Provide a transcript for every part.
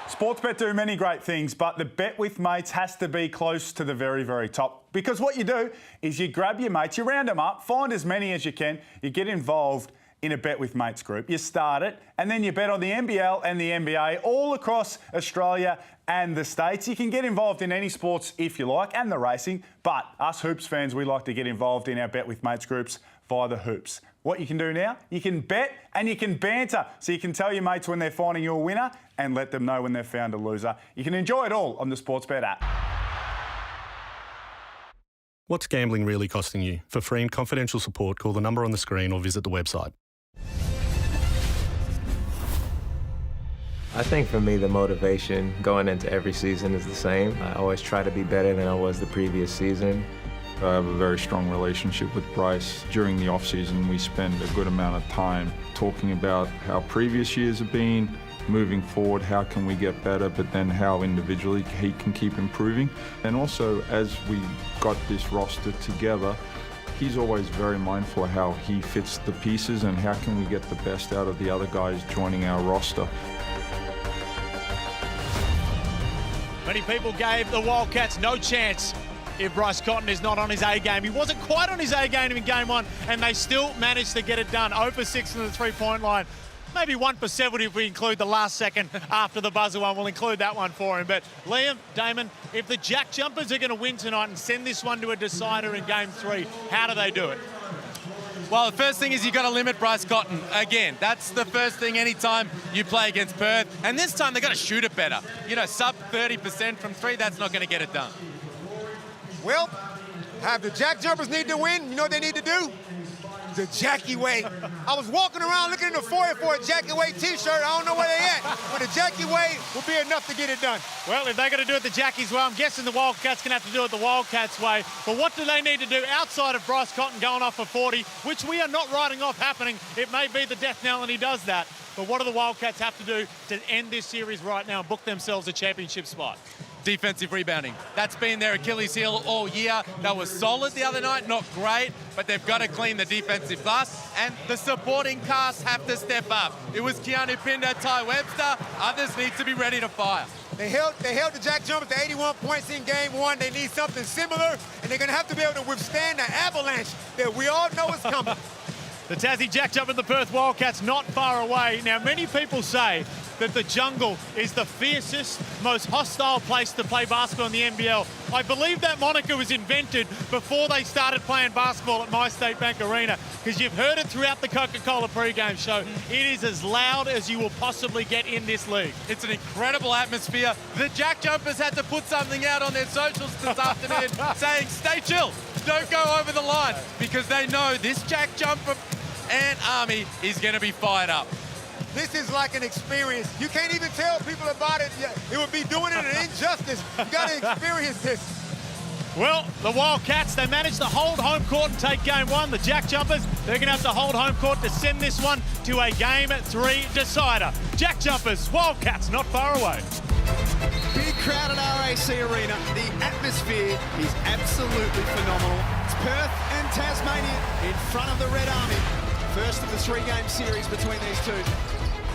Sportsbet do many great things, but the Bet with Mates has to be close to the very, very top. Because what you do is you grab your mates, you round them up, find as many as you can, you get involved in a Bet with Mates group. You start it, and then you bet on the NBL and the NBA all across Australia and the States. You can get involved in any sports if you like, and the racing, but us Hoops fans, we like to get involved in our Bet with Mates groups via the Hoops. What you can do now, you can bet and you can banter. So you can tell your mates when they're finding you a winner and let them know when they've found a loser. You can enjoy it all on the Sportsbet app. What's gambling really costing you? For free and confidential support, call the number on the screen or visit the website. I think for me, the motivation going into every season is the same. I always try to be better than I was the previous season. I have a very strong relationship with Bryce. During the off-season, we spend a good amount of time talking about how previous years have been, moving forward, how can we get better, but then how individually he can keep improving. And also, as we got this roster together, he's always very mindful of how he fits the pieces and how can we get the best out of the other guys joining our roster. Many people gave the Wildcats no chance if Bryce Cotton is not on his A game. He wasn't quite on his A game in game one, and they still managed to get it done. 0 for 6 from the three-point line. Maybe 1 for 7 if we include the last second after the buzzer one. We'll include that one for him. But Liam, Damon, if the JackJumpers are going to win tonight and send this one to a decider in game 3, how do they do it? Well, the first thing is you've got to limit Bryce Cotton. Again, that's the first thing anytime you play against Perth. And this time they've got to shoot it better. You know, sub 30% from 3, that's not going to get it done. Well, have the JackJumpers need to win? You know what they need to do? The Jackie way. I was walking around looking in the foyer for a Jackie way t-shirt. I don't know where they at, but the Jackie way will be enough to get it done. Well, if they're going to do it the Jackie's way, I'm guessing the Wildcats going to have to do it the Wildcats way. But what do they need to do outside of Bryce Cotton going off for 40, which we are not writing off happening? It may be the death knell and he does that. But what do the Wildcats have to do to end this series right now and book themselves a championship spot? Defensive rebounding. That's been their Achilles heel all year. That was solid the other night, not great, but they've got to clean the defensive glass, and the supporting cast have to step up. It was Keanu Pinder, Ty Webster. Others need to be ready to fire. They held the JackJumpers to 81 points in game 1. They need something similar, and they're going to have to be able to withstand the avalanche that we all know is coming. The Tassie JackJumper and the Perth Wildcats not far away. Now, many people say that the jungle is the fiercest, most hostile place to play basketball in the NBL. I believe that moniker was invented before they started playing basketball at My State Bank Arena, because you've heard it throughout the Coca-Cola pregame show. It is as loud as you will possibly get in this league. It's an incredible atmosphere. The JackJumpers had to put something out on their socials this afternoon saying, stay chill, don't go over the line, because they know this JackJumper and army is going to be fired up. This is like an experience. You can't even tell people about it. It would be doing it an injustice. You got to experience this. Well, the Wildcats, they managed to hold home court and take game 1. The JackJumpers, they're going to have to hold home court to send this one to a game 3 decider. JackJumpers, Wildcats not far away. Big crowd at RAC Arena. The atmosphere is absolutely phenomenal. It's Perth and Tasmania in front of the Red Army. First of the 3-game series between these two.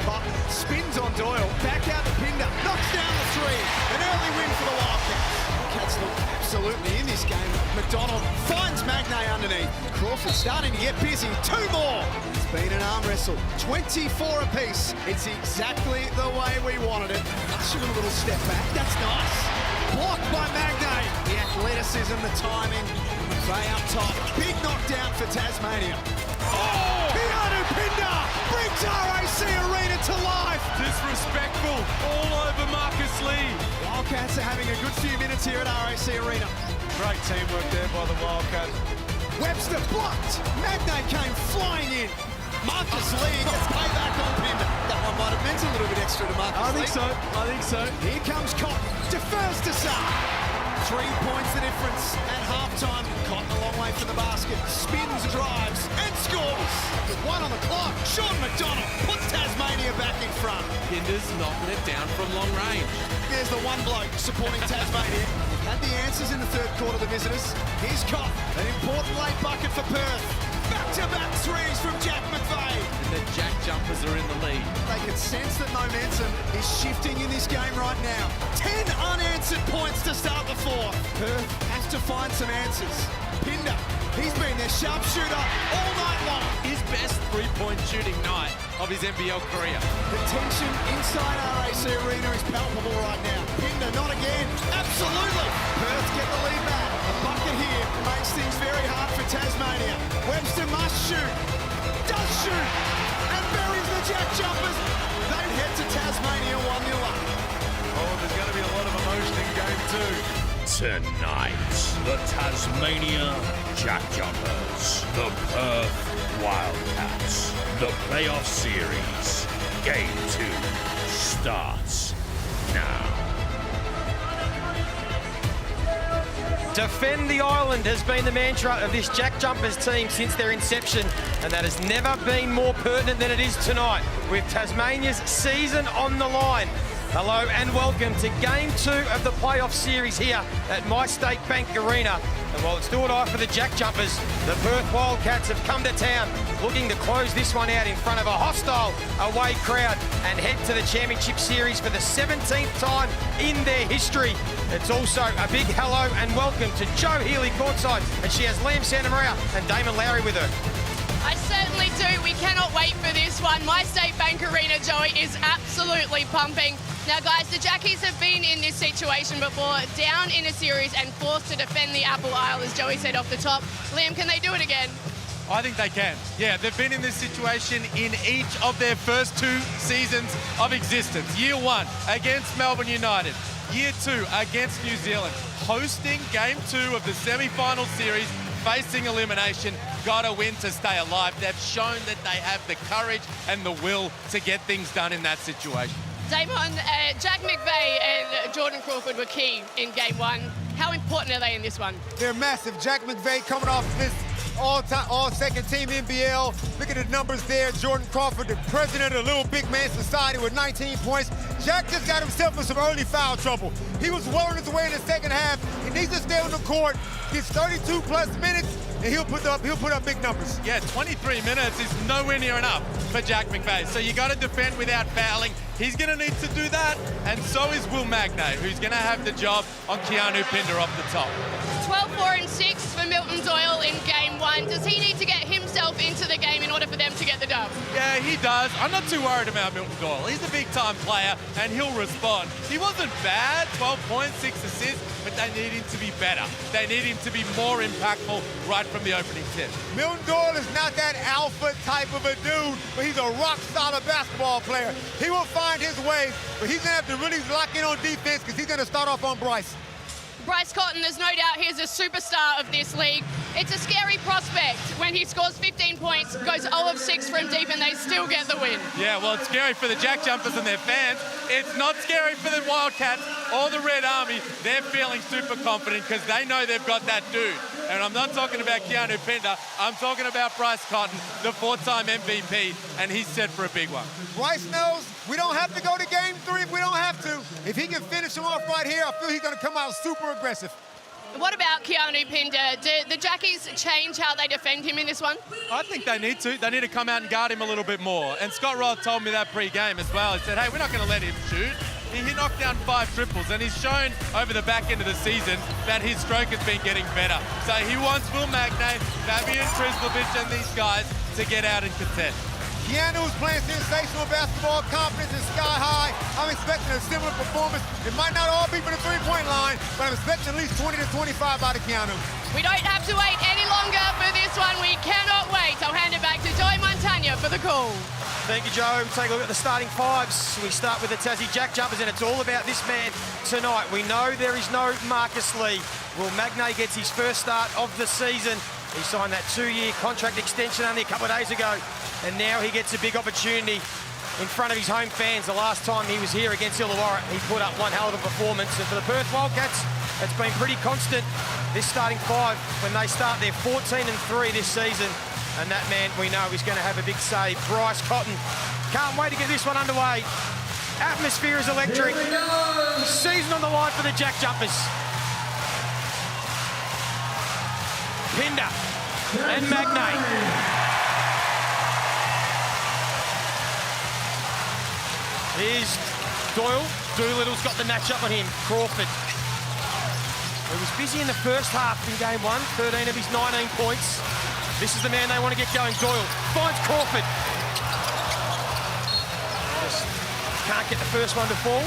But spins on Doyle, back out to Pinder, knocks down the 3. An early win for the Wildcats. Cats look absolutely in this game. McDonald finds Magnay underneath. Crawford starting to get busy. 2 more. It's been an arm wrestle. 24 apiece. It's exactly the way we wanted it. Shoot a little step back. That's nice. Blocked by Magnay. The athleticism, the timing. Fay up top. Big knockdown for Tasmania. Oh! Keanu Pinder brings RAC Arena to life. Disrespectful all over Marcus Lee. Wildcats are having a good few minutes here at RAC Arena. Great teamwork there by the Wildcats. Webster blocked. Magnay came flying in. Marcus Lee gets payback on Pinder. That one might have meant a little bit extra to Marcus Lee. I think so. Here comes Cotton. Defers to Sarr. 3 points the difference at halftime. Cotton a long way from the basket. Spins, drives, and scores. With 1 on the clock, Sean McDonald puts Tasmania back in front. Pinder's knocking it down from long range. There's the one bloke supporting Tasmania. Had the answers in the third quarter, the visitors. Here's Cotton, an important late bucket for Perth. Back-to-back threes from Jack McVeigh. And the JackJumpers are in the lead. They can sense that momentum is shifting in this game right now. 10 unanswered points to start the fourth. Perth has to find some answers. Pinder, he's been their sharpshooter all night long. His best three-point shooting night of his NBL career. The tension inside RAC Arena is palpable right now. Pinder, not again. Absolutely. Perth get the lead back. A bucket here makes things very hard for Tasmania. Webster must shoot. Does shoot. And buries the JackJumpers. They head to Tasmania 1-0 up. Oh, there's going to be a lot of emotion in game two. Tonight, the Tasmania JackJumpers, the Perth Wildcats, the playoff series. Game 2 starts now. Defend the island has been the mantra of this JackJumpers team since their inception, and that has never been more pertinent than it is tonight, with Tasmania's season on the line. Hello and welcome to Game 2 of the playoff series here at My State Bank Arena. And while it's do or die for the JackJumpers, the Perth Wildcats have come to town looking to close this one out in front of a hostile away crowd and head to the Championship Series for the 17th time in their history. It's also a big hello and welcome to Jo Healy courtside, and she has Liam Santamaria and Damon Lowry with her. I certainly do. We cannot wait for this one. My State Bank Arena, Joey, is absolutely pumping. Now, guys, the Jackies have been in this situation before, down in a series and forced to defend the Apple Isle, as Joey said off the top. Liam, can they do it again? I think they can. Yeah, they've been in this situation in each of their first 2 seasons of existence. Year 1 against Melbourne United. Year 2 against New Zealand. Hosting Game 2 of the semi-final series, facing elimination. Got to win to stay alive. They've shown that they have the courage and the will to get things done in that situation. Damon, Jack McVeigh and Jordan Crawford were key in Game 1. How important are they in this one? They're massive. Jack McVeigh coming off this all-second team NBL. Look at the numbers there. Jordan Crawford, the president of the Little Big Man Society with 19 points. Jack just got himself in some early foul trouble. He was wearing his way in the second half. He needs to stay on the court, gets 32-plus minutes, and he'll put up big numbers. Yeah, 23 minutes is nowhere near enough for Jack McVeigh. So you got to defend without fouling. He's going to need to do that, and so is Will Magnay, who's going to have the job on Keanu Pinder off the top. 12-4-6 for Milton Doyle in Game 1. Does he need to get himself into the game in order for them to get the dub? Yeah, he does. I'm not too worried about Milton Doyle. He's a big-time player, and he'll respond. He wasn't bad, 12 points, 6 assists, but they need him to be better. They need him to be more impactful right from the opening tip. Milton Doyle is not that alpha type of a dude, but he's a rock-solid basketball player. He will find his way, but he's going to have to really lock in on defense because he's going to start off on Bryce. Bryce Cotton, there's no doubt he's a superstar of this league. It's a scary prospect when he scores 15 points, goes 0 of 6 from deep, and they still get the win. Yeah, well, it's scary for the JackJumpers and their fans. It's not scary for the Wildcats or the Red Army. They're feeling super confident because they know they've got that dude. And I'm not talking about Keanu Pinder. I'm talking about Bryce Cotton, the 4-time MVP, and he's set for a big one. Bryce knows we don't have to go to Game 3 if we don't have to. If he can finish him off right here, I feel he's going to come out super aggressive. What about Keanu Pinder? Do the Jackies change how they defend him in this one? I think they need to. They need to come out and guard him a little bit more. And Scott Roll told me that pre-game as well. He said, hey, we're not going to let him shoot. He knocked down 5 triples, and he's shown over the back end of the season that his stroke has been getting better. So he wants Will Magnay, Fabian Trislovic, and these guys to get out and contest. Keanu is playing sensational basketball. Confidence is sky high. I'm expecting a similar performance. It might not all be from the three-point line, but I'm expecting at least 20 to 25 out of Keanu. We don't have to wait any longer for this one. We cannot wait. I'll hand it back to Joey Montagna for the call. Thank you, Joe. Take a look at the starting fives. We start with the Tassie JackJumpers, and it's all about this man tonight. We know there is no Marcus Lee. Will Magnay gets his first start of the season. He signed that 2-year contract extension only a couple of days ago, and now he gets a big opportunity in front of his home fans. The last time he was here against Illawarra, he put up one hell of a performance. And for the Perth Wildcats, it's been pretty constant, this starting five, when they start their 14-3 this season. And that man, we know, is going to have a big say. Bryce Cotton. Can't wait to get this one underway. Atmosphere is electric. Season on the line for the JackJumpers. Pinder and Magnay. Here's Doyle. Doolittle's got the matchup on him. Crawford. He was busy in the first half in game 1. 13 of his 19 points. This is the man they want to get going. Doyle finds Crawford. Just can't get the first one to fall.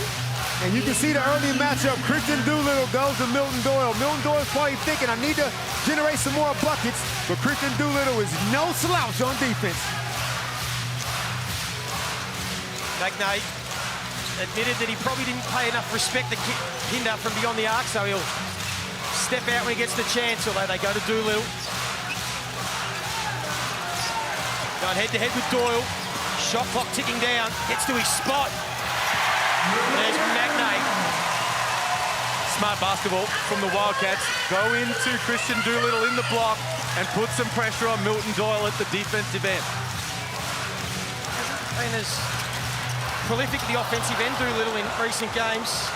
And you can see the early matchup. Christian Doolittle goes to Milton Doyle. Milton Doyle's probably thinking, I need to generate some more buckets, but Christian Doolittle is no slouch on defense. Magnay admitted that he probably didn't pay enough respect to Pinder from beyond the arc, so he'll step out when he gets the chance, although they go to Doolittle. Going head-to-head with Doyle. Shot clock ticking down. Gets to his spot. There's Magnay. Smart basketball from the Wildcats. Go into Christian Doolittle in the block and put some pressure on Milton Doyle at the defensive end. And as prolific at the offensive end, Doolittle, in recent games.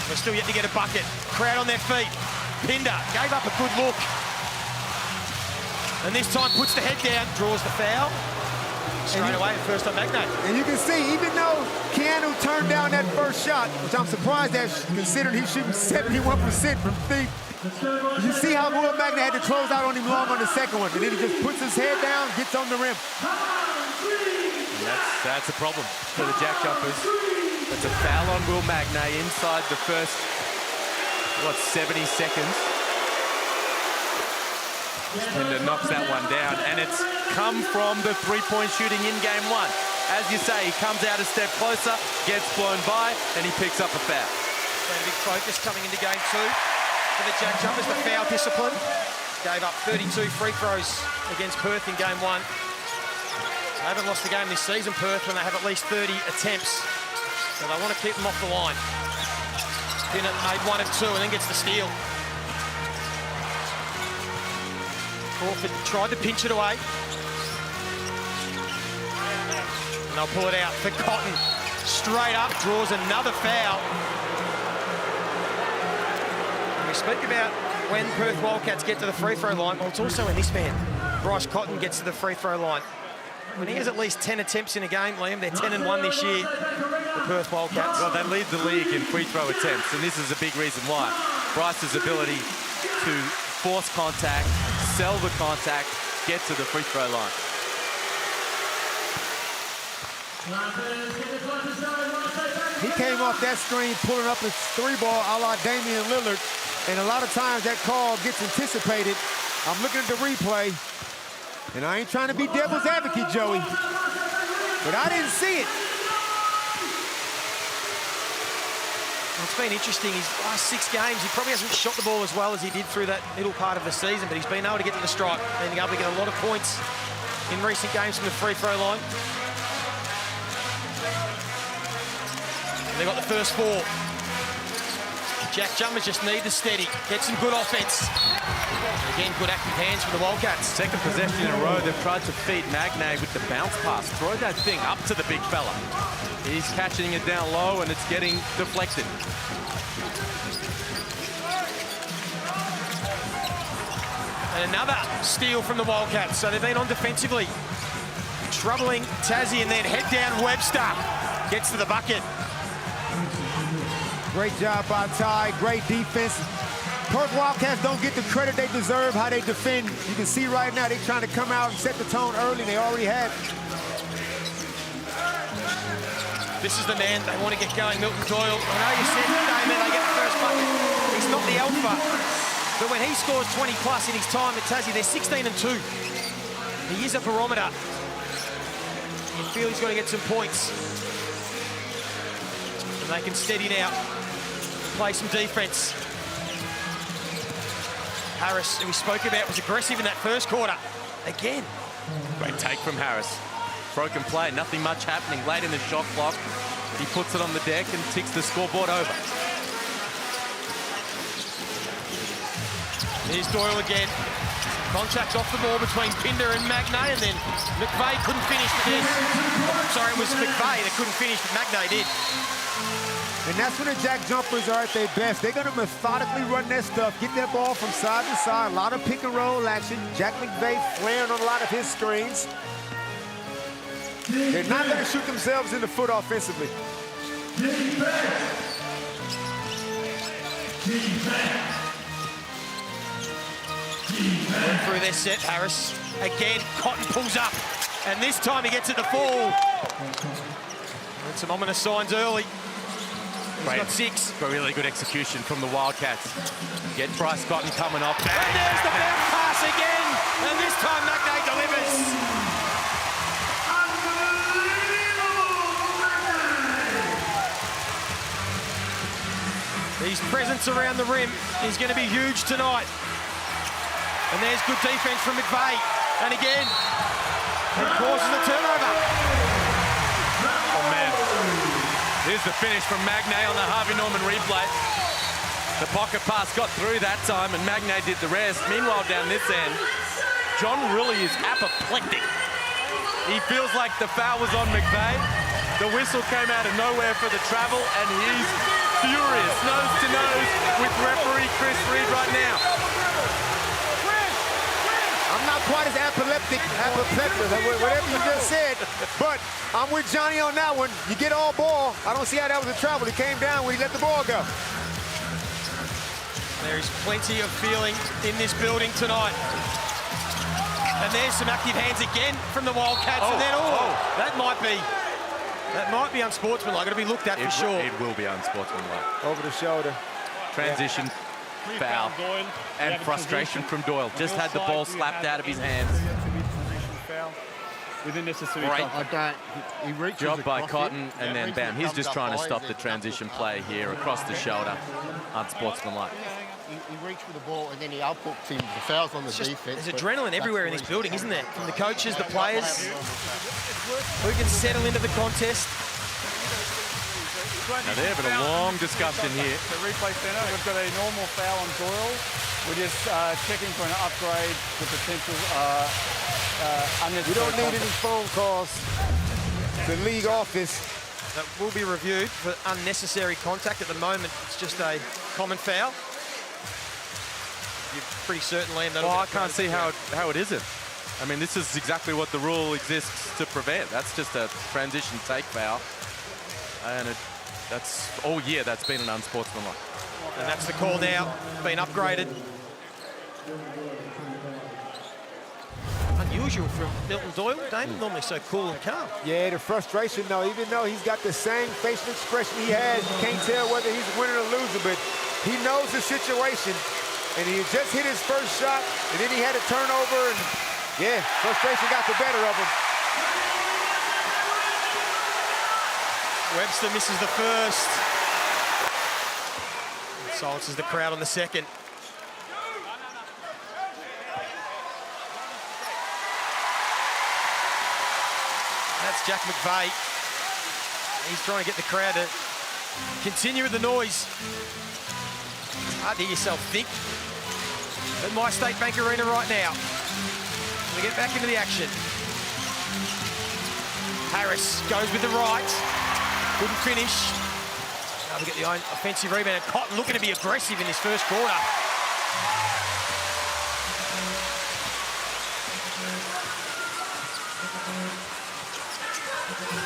We're still yet to get a bucket. Crowd on their feet. Pinder gave up a good look. And this time puts the head down, draws the foul. Straight away, first on Magnay. And you can see, even though Keanu turned down that first shot, which I'm surprised at, considering he's shooting 71% from three, you see how well Magnay had to close out on him long on the second one. And then he just puts his head down, gets on the rim. And that's a problem for the JackJumpers. It's a foul on Will Magnay inside the first, 70 seconds. Pinder knocks that one down, and it's come from the three-point shooting in game 1. As you say, he comes out a step closer, gets blown by, and he picks up a foul. And a big focus coming into game 2 for the JackJumpers, the foul discipline. Gave up 32 free throws against Perth in game 1. They haven't lost the game this season, Perth, when they have at least 30 attempts. So they want to keep them off the line. Pinder made 1 of 2 and then gets the steal. Crawford tried to pinch it away. And they'll pull it out for Cotton. Straight up, draws another foul. And we speak about when Perth Wildcats get to the free throw line. Well, it's also when this man, Bryce Cotton, gets to the free throw line. When he has at least 10 attempts in a game, Liam, they're 10-1 this year, the Perth Wildcats. Well, they lead the league in free throw attempts, and this is a big reason why. Bryce's ability to force contact, sell the contact, get to the free throw line. He came off that screen pulling up his 3-ball a la Damian Lillard, and a lot of times that call gets anticipated. I'm looking at the replay, and I ain't trying to be devil's advocate, Joey, but I didn't see it. It's been interesting, his last 6 games, he probably hasn't shot the ball as well as he did through that middle part of the season, but he's been able to get to the stripe, being able to get a lot of points in recent games from the free throw line. They've got the first 4. JackJumpers just need to steady, get some good offense. And again, good active hands from the Wildcats. Second possession in a row, they've tried to feed Magnay with the bounce pass. Throw that thing up to the big fella. He's catching it down low and it's getting deflected. And another steal from the Wildcats. So they've been on defensively. Troubling Tassie, and then head down Webster. Gets to the bucket. Great job by Ty, great defense. Perth Wildcats don't get the credit they deserve, how they defend. You can see right now they're trying to come out and set the tone early, and they already have. This is the man they want to get going, Milton Doyle. I know you said, Damon, they get the first bucket. He's not the alpha, but when he scores 20 plus in his time at Tassie, they're 16-2. He is a barometer. You feel he's got to get some points. And they can steady now, play some defense. Harris, who we spoke about, was aggressive in that first quarter. Again. Great take from Harris. Broken play, nothing much happening late in the shot clock. He puts it on the deck and ticks the scoreboard over. Here's Doyle again. Contact off the ball between Pinder and Magnay, and then McVeigh couldn't finish. Sorry, it was McVeigh that couldn't finish, but Magnay did. And that's when the JackJumpers are at their best. They're going to methodically run their stuff, get that ball from side to side, a lot of pick and roll action. Jack McVeigh flaring on a lot of his screens. They're not going to shoot themselves in the foot offensively. Went through their set, Harris. Again, Cotton pulls up. And this time he gets it to fall. And some ominous signs early. He's got 6. But really good execution from the Wildcats. Get Bryce Cotton coming off. And there's the bounce pass again. And this time McNay delivers. His presence around the rim is going to be huge tonight. And there's good defense from McVeigh. And again, it causes a turnover. Oh, man. Here's the finish from Magnay on the Harvey Norman replay. The pocket pass got through that time, and Magnay did the rest. Meanwhile, down this end, John really is apoplectic. He feels like the foul was on McVeigh. The whistle came out of nowhere for the travel, and he's furious, nose to nose with referee Chris Reed right now. I'm not quite as apoplectic, whatever you just said, but I'm with Johnny on that one. You get all ball. I don't see how that was a travel. He came down when he let the ball go. There is plenty of feeling in this building tonight. And there's some active hands again from the Wildcats. And then, that might be unsportsmanlike. It'll be looked at for sure. It will be unsportsmanlike. Over the shoulder. Transition, foul, and frustration from Doyle. Just had the ball slapped out of his hands. Within necessary time. He reaches job by Cotton, and then bam. He's just trying to stop the transition play here across the shoulder. Unsportsmanlike. He reached for the ball and then he outbooked him. The foul's on the defense. There's adrenaline everywhere in this building, isn't there? From the coaches, the players, who can settle into the contest. Now they're having a long discussion here. The replay centre, we've got a normal foul on Doyle. We're just checking for an upgrade for potential We don't need any phone calls. The league office. That will be reviewed for unnecessary contact. At the moment, it's just a common foul. You're pretty certain, Liam, that'll I can't see how it isn't. I mean, this is exactly what the rule exists to prevent. That's just a transition take foul. And that's all year that's been an unsportsmanlike. And that's the call now, been upgraded. Unusual from Milton Doyle, Damon, normally so cool and calm. Yeah, the frustration though, even though he's got the same facial expression he has, you can't tell whether he's winning or losing, but he knows the situation. And he just hit his first shot, and then he had a turnover, and yeah, frustration got the better of him. Webster misses the first. Silences the crowd on the second. That's Jack McVeigh. He's trying to get the crowd to continue with the noise. Hard to hear yourself think. At My State Bank Arena right now. We get back into the action. Harris goes with the right. Couldn't finish. Now we get the own offensive rebound. Cotton looking to be aggressive in this first quarter.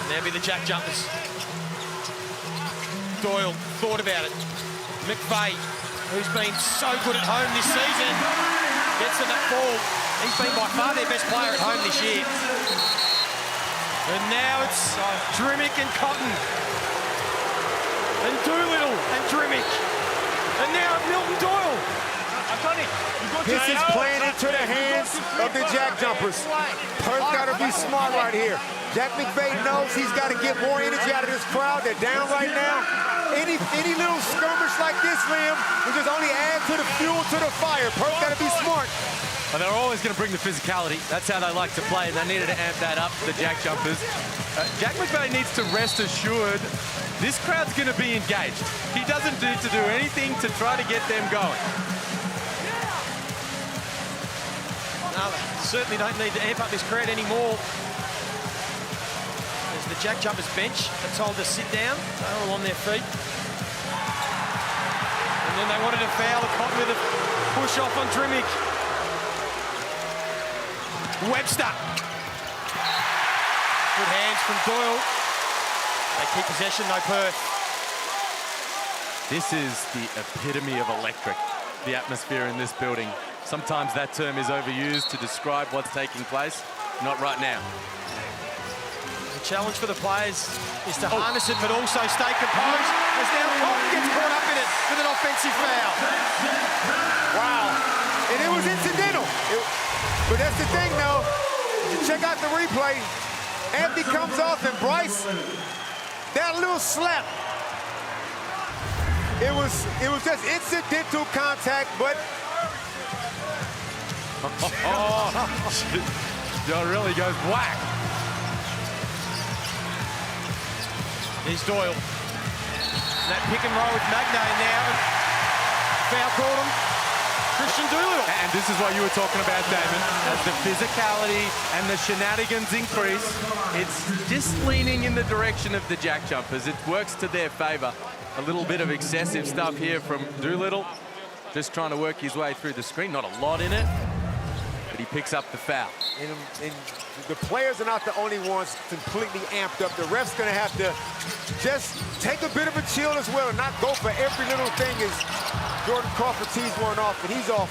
And there'll be the JackJumpers. Doyle thought about it. McVeigh, who's been so good at home this season, gets them that ball. He's been by far their best player at home this year. And now it's Drimmick and Cotton. And Doolittle and Drimmick. And now Milton Doyle. This is playing into the hands of the JackJumpers. Perth got to be smart right here. Jack McVeigh knows he's got to get more energy out of this crowd. They're down right now. Any little skirmish like this, Liam, will just only add to the fuel to the fire. Perth got to be smart. Well, they're always going to bring the physicality. That's how they like to play, and they needed to amp that up, the JackJumpers. Jack McVeigh needs to rest assured this crowd's going to be engaged. He doesn't need to do anything to try to get them going. No, they certainly don't need to amp up this crowd anymore. There's the JackJumpers bench. They're told to sit down. They're all on their feet. And then they wanted to foul the Cotton with a push off on Drimmick. Good hands from Doyle. They keep possession, though, Perth. This is the epitome of electric, the atmosphere in this building. Sometimes that term is overused to describe what's taking place. Not right now. The challenge for the players is to harness it, but also stay composed, as now Cotton gets caught up in it with an offensive foul. Wow. And it was incidental. But that's the thing, though. You check out the replay. Anthony comes off, and Bryce, that little slap. It was just incidental contact, but. John really goes whack. Here's Doyle. And that pick and roll with Magnay now. Foul called him. Christian Doolittle. And this is what you were talking about, Damon. As the physicality and the shenanigans increase, it's just leaning in the direction of the JackJumpers. It works to their favour. A little bit of excessive stuff here from Doolittle. Just trying to work his way through the screen. Not a lot in it, but he picks up the foul. And the players are not the only ones completely amped up. The ref's going to have to just take a bit of a chill as well and not go for every little thing as Jordan Crawford tees one off, and he's off.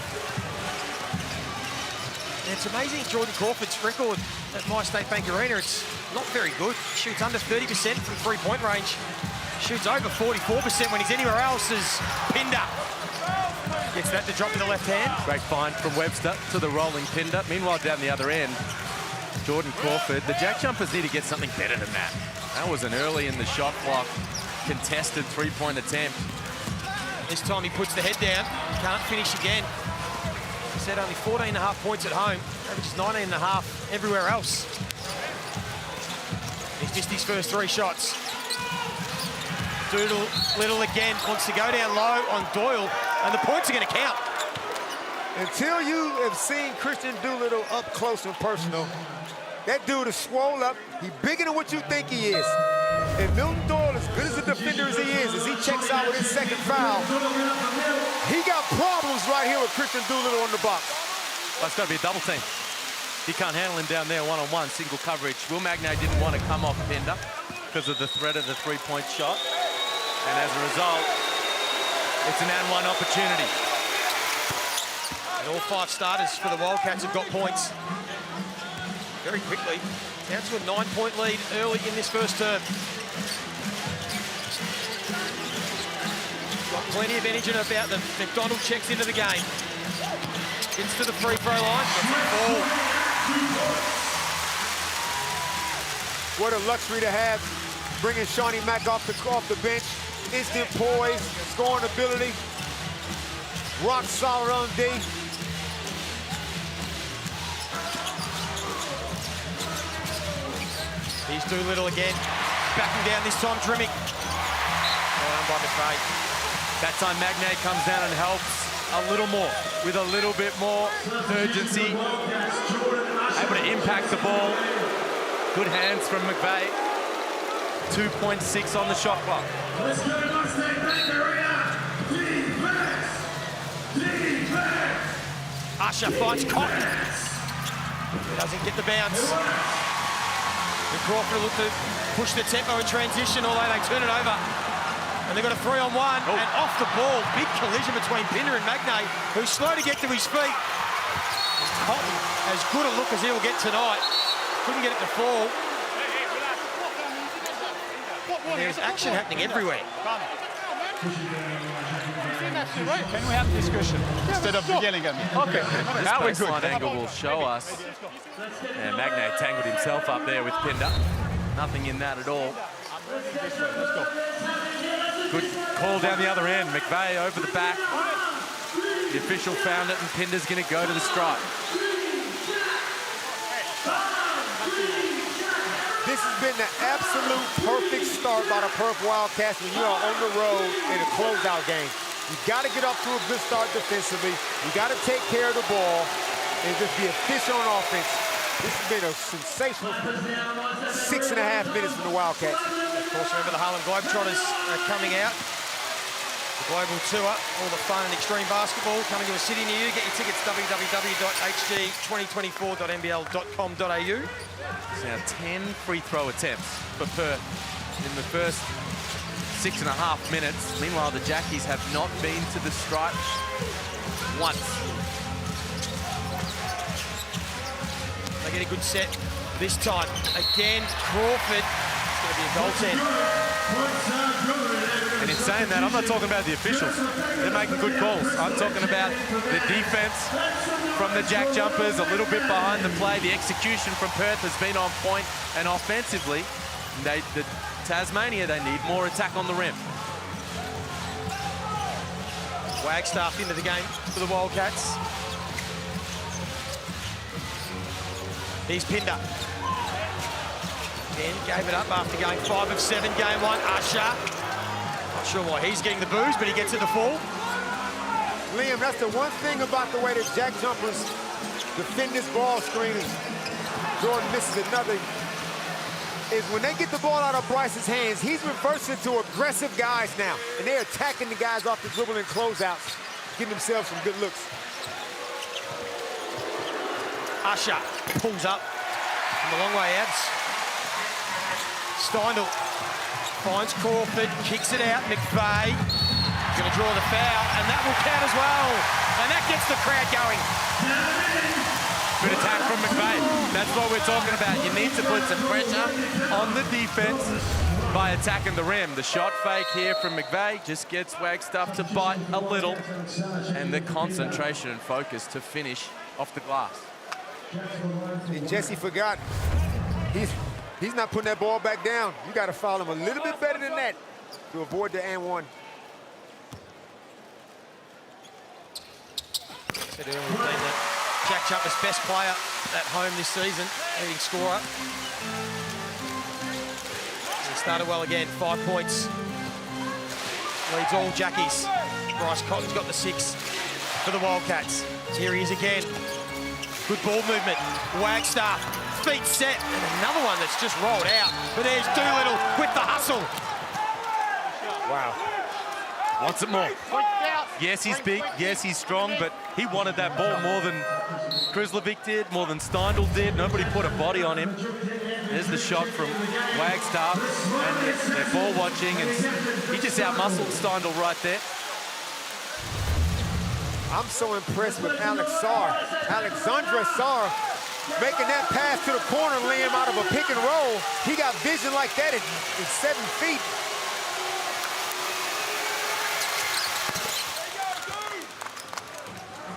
And it's amazing Jordan Crawford's record at My State Bank Arena. It's not very good. Shoots under 30% from three-point range. Shoots over 44% when he's anywhere else as Pinder. Gets that to drop to the left hand. Great find from Webster to the rolling Pinder. Meanwhile, down the other end, Jordan Crawford. The JackJumpers need to get something better than that. That was an early in the shot clock contested three-point attempt. This time he puts the head down. Can't finish again. He said only 14.5 points at home. Averages 19.5 everywhere else. He's missed his first three shots. Doolittle again wants to go down low on Doyle, and the points are going to count. Until you have seen Christian Doolittle up close and personal, that dude is swole up. He's bigger than what you think he is. And Milton Doyle, as good as a defender as he is, as he checks out with his second foul, he got problems right here with Christian Doolittle on the box. Well, it's got to be a double team. He can't handle him down there one-on-one, single coverage. Will Magnay didn't want to come off Pinder because of the threat of the three-point shot. And as a result, it's an and one opportunity. And all five starters for the Wildcats have got points very quickly. Down to a 9-point lead early in this first term. Got plenty of energy about them. McDonald checks into the game. Gets to the free throw line. Gets the ball. What a luxury to have, bringing Shawnee Mack off the bench. Instant poise, scoring ability, rock solid on D. Here's Doolittle again, backing down this time, Drimmick. Down by McVay. That time Magnay comes down and helps a little more, with a little bit more urgency. Able to impact the ball. Good hands from McVay. 2.6 on the shot clock. Let's go to my state bank arena. Defense! Defense! Usher finds Cotton. Doesn't get the bounce. And Crawford look to push the tempo in transition, although they turn it over. And they've got a 3-on-1, and off the ball. Big collision between Pinder and Magnay, who's slow to get to his feet. And Cotton, as good a look as he will get tonight. Couldn't get it to fall. And there's action happening everywhere. Can we have a discussion instead of yelling at me? Okay. That baseline angle will show us. And Magnay tangled himself up there with Pinder. Nothing in that at all. Good call down the other end. McVay over the back. The official found it, and Pinder's going to go to the stripe. This has been the absolute perfect start by the Perth Wildcats when you are on the road in a closeout game. You got to get off to a good start defensively. You got to take care of the ball and just be efficient on offense. This has been a sensational 6.5 minutes from the Wildcats. Of course, remember the Harlem Globetrotters coming out. Global tour, all the fun and extreme basketball coming to a city near you. Get your tickets www.hg2024.nbl.com.au. It's now 10 free throw attempts for Perth in the first 6.5 minutes. Meanwhile, the Jackies have not been to the stripe once. They get a good set this time. Again, Crawford. It's going to be a goaltend. And in saying that, I'm not talking about the officials. They're making good calls. I'm talking about the defense from the JackJumpers, a little bit behind the play. The execution from Perth has been on point, and offensively, the Tasmania, they need more attack on the rim. Wagstaff into the game for the Wildcats. Here's Pinder. Again, gave it up after going 5 of 7, game 1. Usher. Not sure why he's getting the booze, but he gets it to fall. Liam, that's the one thing about the way the JackJumpers defend this ball screen. Jordan misses another. Is when they get the ball out of Bryce's hands, he's reversing to aggressive guys now. And they're attacking the guys off the dribble and closeouts, getting themselves some good looks. Usher pulls up from the long way outs. Steindl finds Crawford, kicks it out. McVeigh going to draw the foul, and that will count as well. And that gets the crowd going. Good attack from McVeigh. That's what we're talking about. You need to put some pressure on the defense by attacking the rim. The shot fake here from McVeigh just gets Wagstaff to bite a little, and the concentration and focus to finish off the glass. And Jesse forgot. He's not putting that ball back down. You got to foul him a little bit better than that to avoid the and one. Said earlier, been the JackJumpers' best player at home this season, leading scorer. He started well again, 5 points. Leads all Jackies. Bryce Cotton's got the 6 for the Wildcats. Here he is again. Good ball movement. Wagstaff, feet set, and another one that's just rolled out. But there's Doolittle with the hustle. Wow. Wants it more. Yes, he's big. Yes, he's strong, but he wanted that ball more than Krislovic did, more than Steindl did. Nobody put a body on him. There's the shot from Wagstaff, and they're ball watching, and he just out-muscled Steindl right there. I'm so impressed with Alexandre Sarr, making that pass to the corner, Liam, out of a pick and roll. He got vision like that at 7 feet.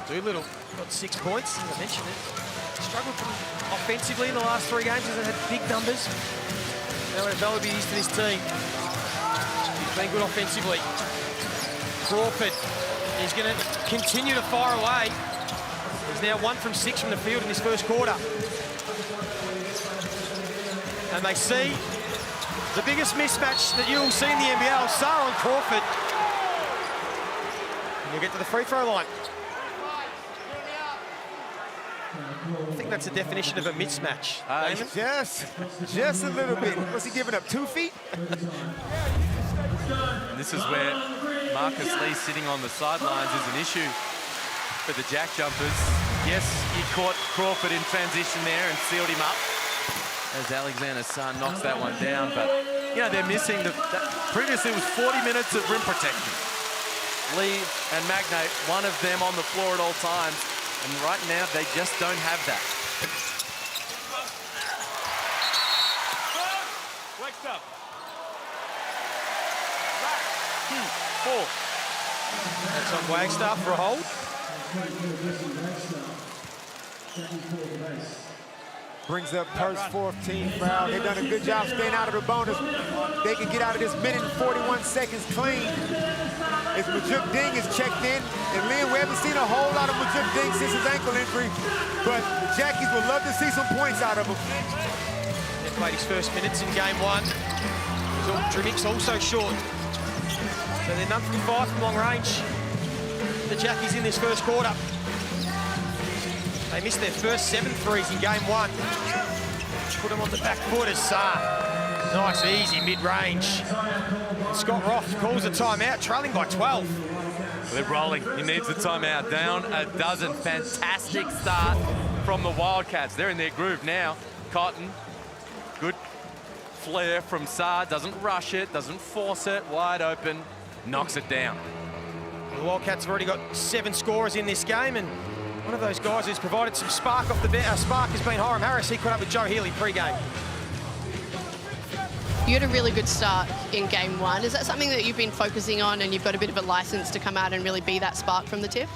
Doolittle got 6 points, as I mentioned it. Struggled offensively in the last 3 games, hasn't had big numbers. Now what a valuable he is to this team. He's been good offensively. Crawford is going to continue to fire away. He's now 1 from 6 from the field in this first quarter. And they see the biggest mismatch that you'll see in the NBL, Sarr and Crawford. And you'll get to the free throw line. I think that's the definition of a mismatch. Just a little bit. Was he giving up 2 feet? And this is where Marcus Lee sitting on the sidelines is an issue for the JackJumpers. Yes, he caught Crawford in transition there and sealed him up as Alexander Sarr knocks that one down. But, you know, they're missing previously it was 40 minutes of rim protection. Lee and Magnate, one of them on the floor at all times. And right now, they just don't have that. Wagstaff. 4. That's on Wagstaff for a hold. Brings up Perth's 4th team foul. They've done a good job staying out of the bonus. They can get out of this minute and 41 seconds clean. As Majuk Ding is checked in, and Liam, we haven't seen a whole lot of Majuk Ding since his ankle injury, but the Jackies would love to see some points out of him. He played his first minutes in game 1. Drimick's also short. So they're none from 5 from long range. The Jackies in this first quarter. They missed their first 7 threes in game 1. Put them on the back foot as Sarr Nice, easy mid-range. Scott Roth calls a timeout, trailing by 12. They're rolling. He needs the timeout. Down a dozen. Fantastic start from the Wildcats. They're in their groove now. Cotton, good flair from Saar. Doesn't rush it, doesn't force it. Wide open, knocks it down. The Wildcats have already got 7 scorers in this game, and one of those guys who's provided some spark off the bench spark has been Hiram Harris. He caught up with Joe Healy pre-game. You had a really good start in game 1. Is that something that you've been focusing on and you've got a bit of a license to come out and really be that spark from the tip?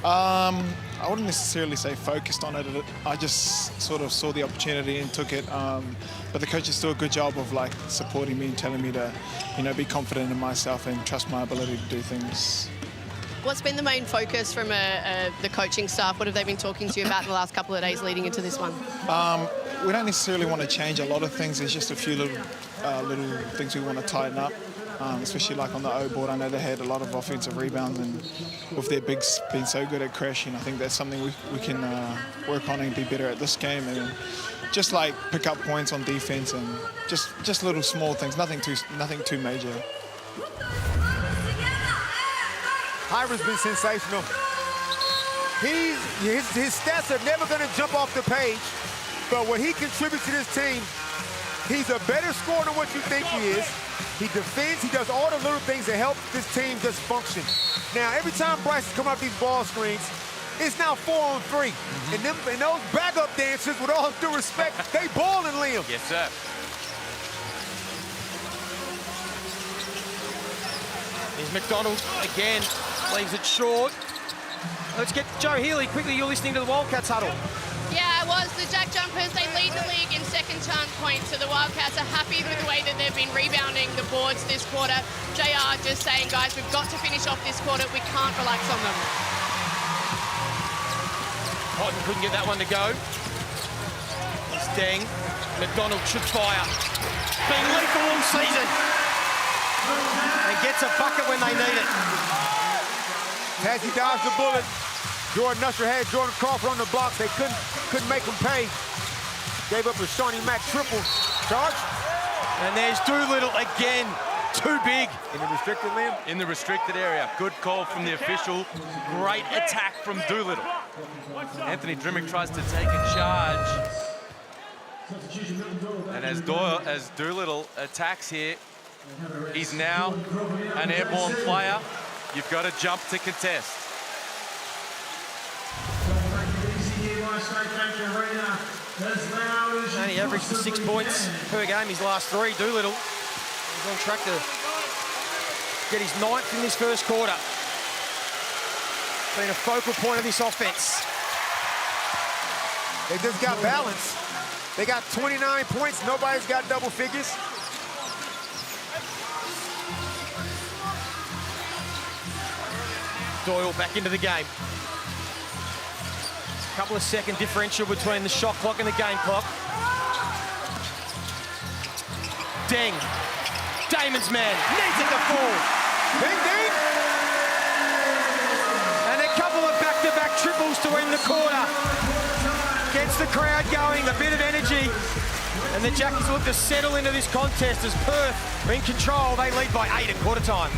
I wouldn't necessarily say focused on it. I just sort of saw the opportunity and took it. But the coaches do a good job of like supporting me and telling me to, be confident in myself and trust my ability to do things. What's been the main focus from the coaching staff? What have they been talking to you about in the last couple of days leading into this one? We don't necessarily want to change a lot of things. There's just a few little things we want to tighten up, especially like on the O board. I know they had a lot of offensive rebounds, and with their bigs being so good at crashing, I think that's something we can work on and be better at this game, and just like pick up points on defense and just little small things, nothing too major. Hiram's been sensational. His stats are never going to jump off the page, but what he contributes to this team, he's a better scorer than what you think he is. He defends, he does all the little things that help this team just function. Now, every time Bryce has come out these ball screens, it's now 4-on-3. And those backup dancers, with all due respect, they balling, Liam. Yes, sir. Here's McDonald again, leaves it short. Let's get Joe Healy quickly. You're listening to the Wildcats huddle. Yeah, it was. The JackJumpers, they lead the league in second chance points, so the Wildcats are happy with the way that they've been rebounding the boards this quarter. JR just saying, guys, we've got to finish off this quarter. We can't relax on them. Cotton couldn't get that one to go. It's Deng. McDonald should fire. Been lethal all season. And gets a bucket when they need it. Tassie dodged the bullet. Jordan Usher had Jordan Crawford on the blocks. They couldn't make him pay. Gave up a Shawnee Mack triple charge. And there's Doolittle again. Too big. In the restricted, Liam? In the restricted area. Good call from the official. Great attack from Doolittle. Anthony Drimmick tries to take a charge. And as Doolittle attacks here, he's now an airborne player. You've got to jump to contest. Only averaged 6 points per game his last 3. Doolittle is on track to get his 9th in this first quarter. Been a focal point of this offense. They just got balance. They got 29 points. Nobody's got double figures. Doyle back into the game. A couple of second differential between the shot clock and the game clock. Deng. Damon's man. Needs it to fall. Ding, ding. And a couple of back-to-back triples to end the quarter. Gets the crowd going, a bit of energy. And the Jackies look to settle into this contest as Perth are in control. They lead by 8 at quarter time.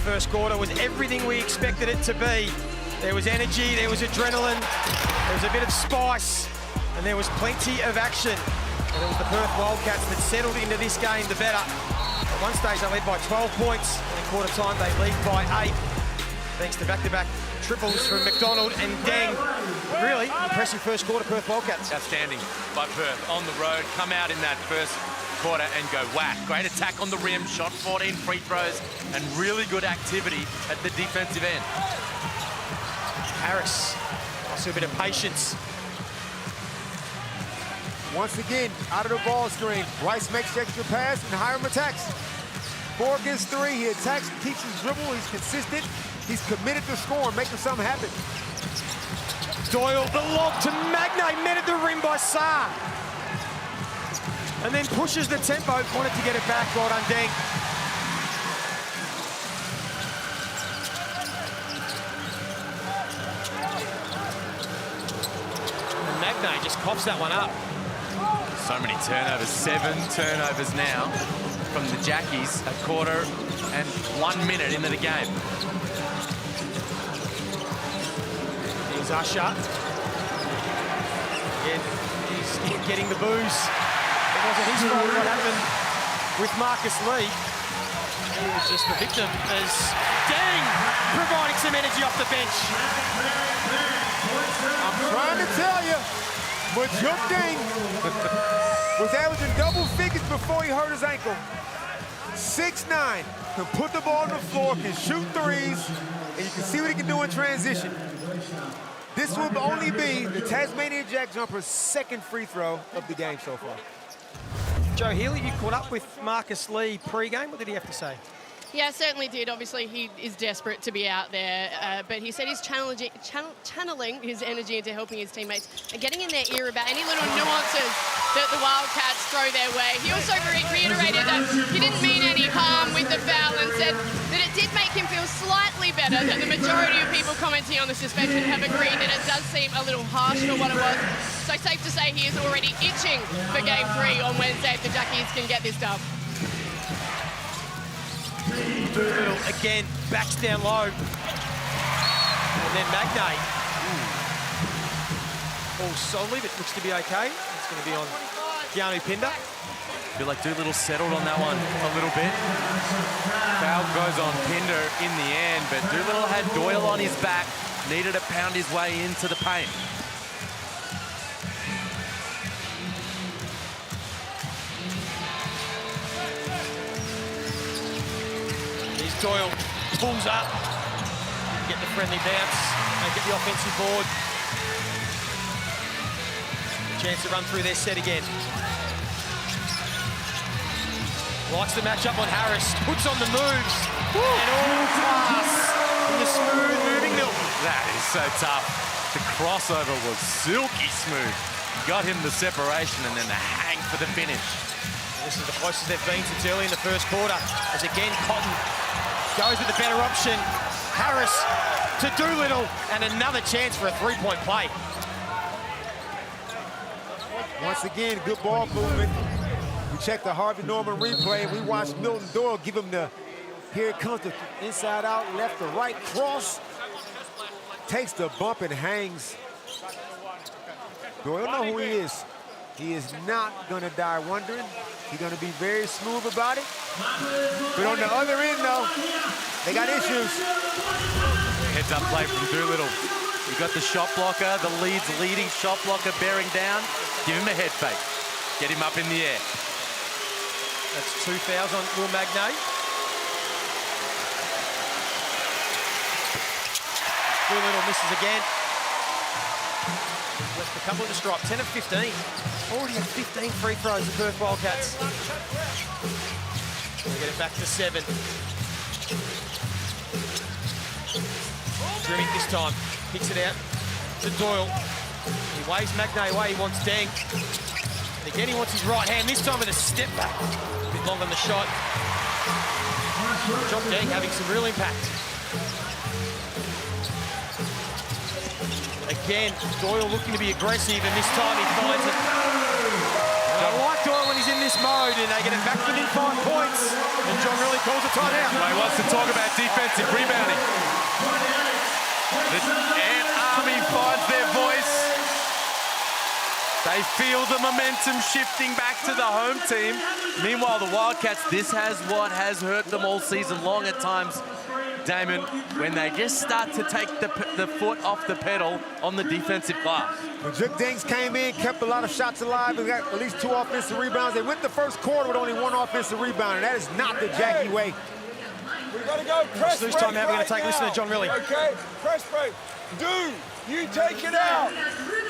first quarter was everything we expected it to be. There was energy, there was adrenaline, there was a bit of spice, and there was plenty of action. And it was the Perth Wildcats that settled into this game the better. At one stage they led by 12 points, and in quarter time they lead by 8. Thanks to back-to-back triples from McDonald and Deng. Really impressive first quarter, Perth Wildcats. Outstanding by Perth on the road. Come out in that first quarter and go whack. Great attack on the rim, shot 14 free throws, and really good activity at the defensive end. Harris, also a bit of patience. Once again, out of the ball screen, Bryce makes the extra pass and Hiram attacks. 4 against 3, he attacks, keeps his dribble, he's consistent, he's committed to scoring, making something happen. Doyle, the lob to Magnay, met at the rim by Sarr. And then pushes the tempo, wanted to get it back, well done Deng. And Magnay just pops that one up. So many turnovers, 7 turnovers now from the Jackies, a quarter and 1 minute into the game. Here's Usher. Again, he's getting the boos. It wasn't his fault what happened with Marcus Lee. He was just the victim as Deng providing some energy off the bench. I'm trying to tell you, Majuk Deng was averaging double figures before he hurt his ankle. 6'9", can put the ball on the floor, can shoot threes, and you can see what he can do in transition. This will only be the Tasmania JackJumpers' second free throw of the game so far. Joe Healy, you caught up with Marcus Lee pre-game. What did he have to say? Yeah, certainly did. Obviously, he is desperate to be out there, but he said he's channeling his energy into helping his teammates and getting in their ear about any little nuances that the Wildcats throw their way. He also reiterated that he didn't mean any harm with the foul and said that it did make him feel slightly better, that the majority of people commenting on the suspension have agreed that it does seem a little harsh for what it was. So safe to say he is already itching for Game 3 on Wednesday if the Jackies can get this done. Doolittle again backs down low. And then Magnay. All solidly, but looks to be okay. It's going to be on Keanu Pinder. I feel like Doolittle settled on that one a little bit. Foul goes on Pinder in the end, but Doolittle had Doyle on his back, needed to pound his way into the paint. Doyle pulls up, get the friendly bounce, and get the offensive board. Chance to run through their set again. Likes the matchup on Harris, puts on the moves, and all class from the smooth moving Milton. That is so tough. The crossover was silky smooth. Got him the separation and then the hang for the finish. This is the closest they've been since early in the first quarter, as again Cotton goes with the better option. Harris to Doolittle, and another chance for a three-point play. Once again, good ball movement. We checked the Harvey Norman replay, and we watched Milton Doyle give him the, here it comes, the inside out, left to right cross. Takes the bump and hangs. Doyle know who he is. He is not gonna die wondering. He's gonna be very smooth about it. But on the other end, though, they got issues. Heads up play from Doolittle. You got the shot blocker, the Leeds leading shot blocker bearing down. Give him a head fake. Get him up in the air. That's 2 fouls on Will Magnay. Doolittle misses again. Left a couple to strike. 10 of 15. Already had 15 free throws, the Perth Wildcats. They get it back to 7. Drimmick this time. Kicks it out to Doyle. He waves Magnay away. He wants Deng. And again, he wants his right hand. This time with a step back. A bit long on the shot. John Deng having some real impact. Again, Doyle looking to be aggressive, and this time he finds it. And I like Doyle when he's in this mode, and they get it back within 5 points. And John really calls a timeout. Well, he wants to talk about defensive rebounding. The Ant Army finds their voice. They feel the momentum shifting back to the home team. Meanwhile, the Wildcats, this has what has hurt them all season long at times, Damon, when they just start to take the foot off the pedal on the defensive glass. Juk Dinks came in, kept a lot of shots alive, and got at least 2 offensive rebounds. They went the first quarter with only 1 offensive rebound, and that is not the Jackie way. We gotta go press Lose break time now, we're gonna take right listen to John Riley. Okay, press break. Dude, you take it out.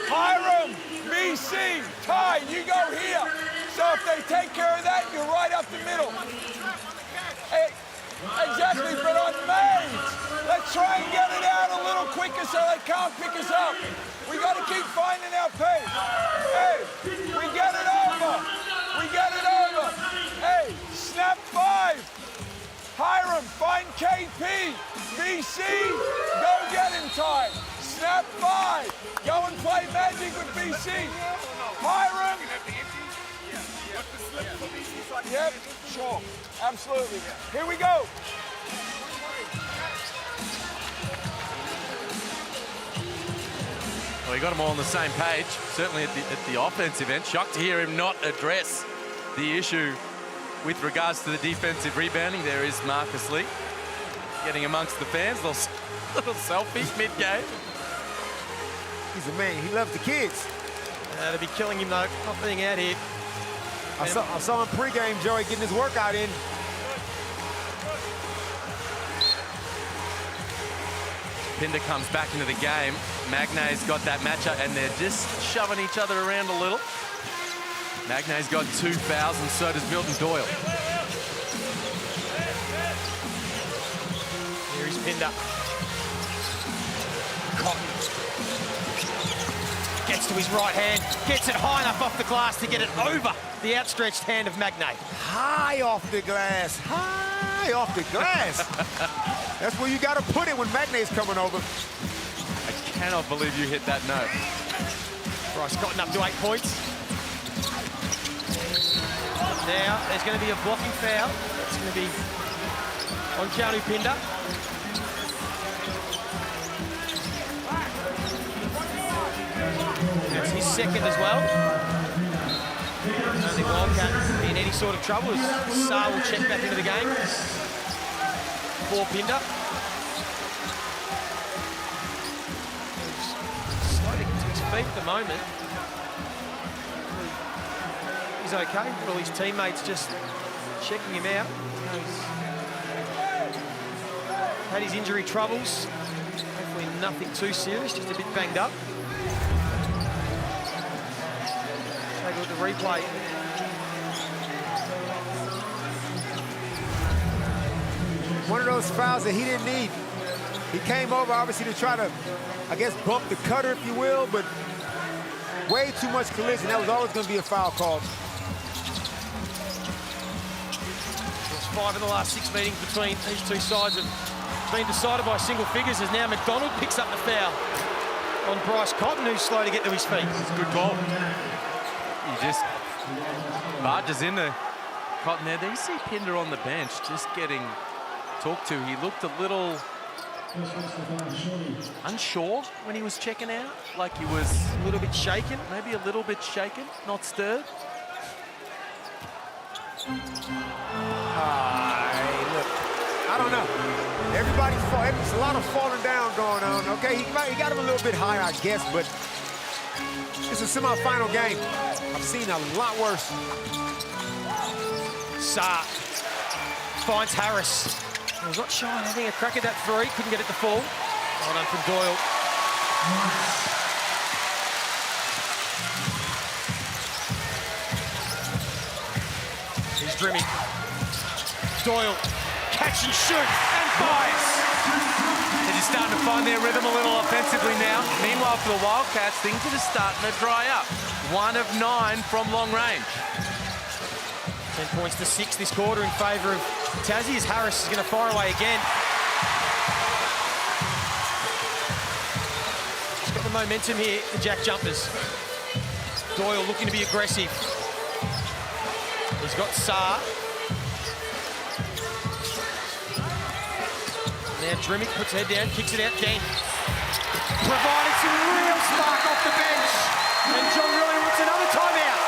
Hiram, BC, Ty, you go here. So if they take care of that, you're right up the middle. Hey, exactly, but on Mays, let's try and get it out a little quicker so they can't pick us up. We got to keep finding our pace. Hey, we get it over. We get it over. Hey, snap 5. Hiram, find KP. BC, go get him, Ty. Snap 5. Go and play magic with BC. Hiram. Yep, sure. Absolutely. Here we go. Well, he got them all on the same page, certainly at the offensive end. Shocked to hear him not address the issue with regards to the defensive rebounding. There is Marcus Lee getting amongst the fans. Little selfie mid-game. He's a man. He loves the kids. They'll be killing him, though. Not being out here. I saw him pregame, Joey, getting his workout in. Pinder comes back into the game. Magnay's got that matchup, and they're just shoving each other around a little. Magnay's got 2 fouls, and so does Milton Doyle. Here is Pinder. Cotton. Gets to his right hand, gets it high enough off the glass to get it over the outstretched hand of Magnay. High off the glass. High off the glass. That's where you got to put it when Magnay's coming over. I cannot believe you hit that note. Bryce Cotton up to 8 points. Now, there's going to be a blocking foul. It's going to be on Keanu Pinder. That's his second as well. I don't think Wildcat in any sort of trouble as Saar will check back into the game for Pinder. He's slow to get to his feet at the moment. He's okay. All his teammates just checking him out. He's had his injury troubles. Hopefully nothing too serious, just a bit banged up. Take a look at the replay. One of those fouls that he didn't need. He came over, obviously, to try to, I guess, bump the cutter, if you will, but way too much collision. That was always going to be a foul call. There's 5 in the last 6 meetings between these two sides have been decided by single figures, as now McDonald picks up the foul on Bryce Cotton, who's slow to get to his feet. It's a good call. He just barges into Cotton there. Do you see Pinder on the bench just getting talked to? He looked a little unsure when he was checking out, like he was a little bit shaken. Maybe a little bit shaken, not stirred. Look, I don't know. Everybody's falling. There's a lot of falling down going on. Okay, he got him a little bit higher, I guess, but it's a semifinal game. I've seen a lot worse. Saar finds Harris. He was not shy, having a crack at that 3. Couldn't get it to fall. Well done from Doyle. He's Drimmy. Doyle, catch and shoot, and fires. They're just starting to find their rhythm a little offensively now. Meanwhile, for the Wildcats, things are just starting to dry up. 1 of 9 from long range. 10 points to 6 this quarter in favour of Tassie, as Harris is going to fire away again. He's got the momentum here, the JackJumpers. Doyle looking to be aggressive. He's got Saar. Now Drimmick puts head down, kicks it out. Deng provided some real spark off the bench. And John really wants another timeout.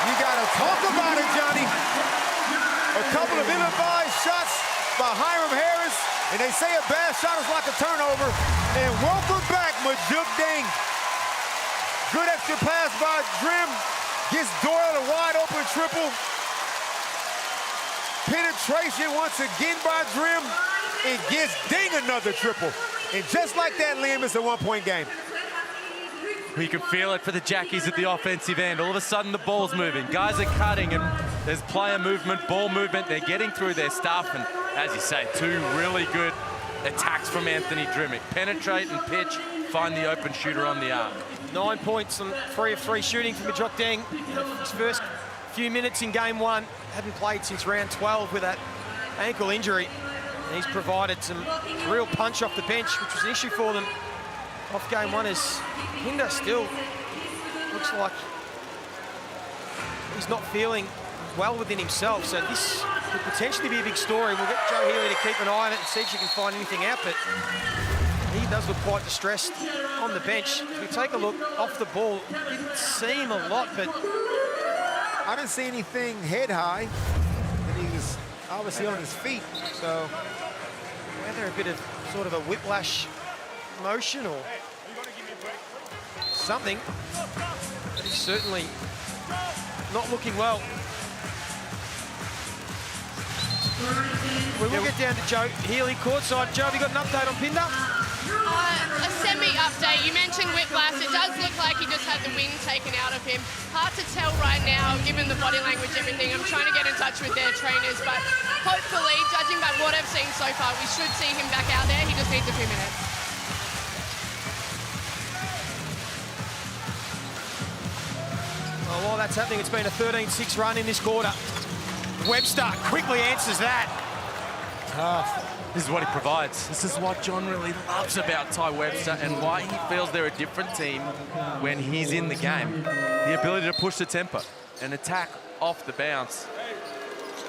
You got to talk about it, Johnny. A couple of ill-advised shots by Hiram Harris, and they say a bad shot is like a turnover. And welcome back, Majuk Deng. Good extra pass by Drim. Gets Doyle a wide-open triple. Penetration once again by Drim. And gets Deng another triple. And just like that, Liam, it's a one-point game. You can feel it for the Jackies at the offensive end. All of a sudden, the ball's moving. Guys are cutting, and there's player movement, ball movement. They're getting through their stuff. And as you say, two really good attacks from Anthony Drimmick. Penetrate and pitch, find the open shooter on the arc. 9 points on 3 of 3 shooting from Majuk Deng. His first few minutes in game 1. Hadn't played since round 12 with that ankle injury. And he's provided some real punch off the bench, which was an issue for them off game 1 as Hinder still looks like he's not feeling well within himself. So this could potentially be a big story. We'll get Joe Healy to keep an eye on it and see if she can find anything out. But he does look quite distressed on the bench. If we take a look off the ball, it didn't seem a lot, but I didn't see anything head high. And he was obviously on his feet, so whether a bit of sort of a whiplash motion or something, but he's certainly not looking well. We will get down to Joe Healy courtside. Joe, have you got an update on Pinder? A semi-update. You mentioned whiplash. It does look like he just had the wind taken out of him. Hard to tell right now, given the body language, everything. I'm trying to get in touch with their trainers, but hopefully, judging by what I've seen so far, we should see him back out there. He just needs a few minutes. Well, while that's happening, it's been a 13-6 run in this quarter. Webster quickly answers that. This is what he provides. This is what John really loves about Ty Webster and why he feels they're a different team when he's in the game. The ability to push the tempo and attack off the bounce.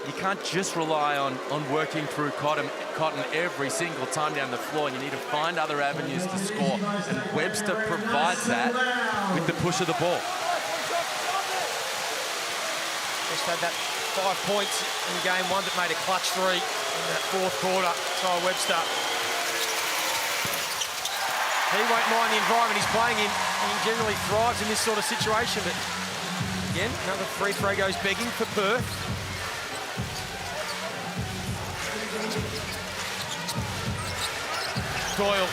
You can't just rely on working through Cotton every single time down the floor, and you need to find other avenues to score. And Webster provides that with the push of the ball. Just had that 5 points in game 1 that made a clutch 3 in that 4th quarter. Ty Webster. He won't mind the environment he's playing in. He generally thrives in this sort of situation. But again, another free throw goes begging for Perth. Doyle.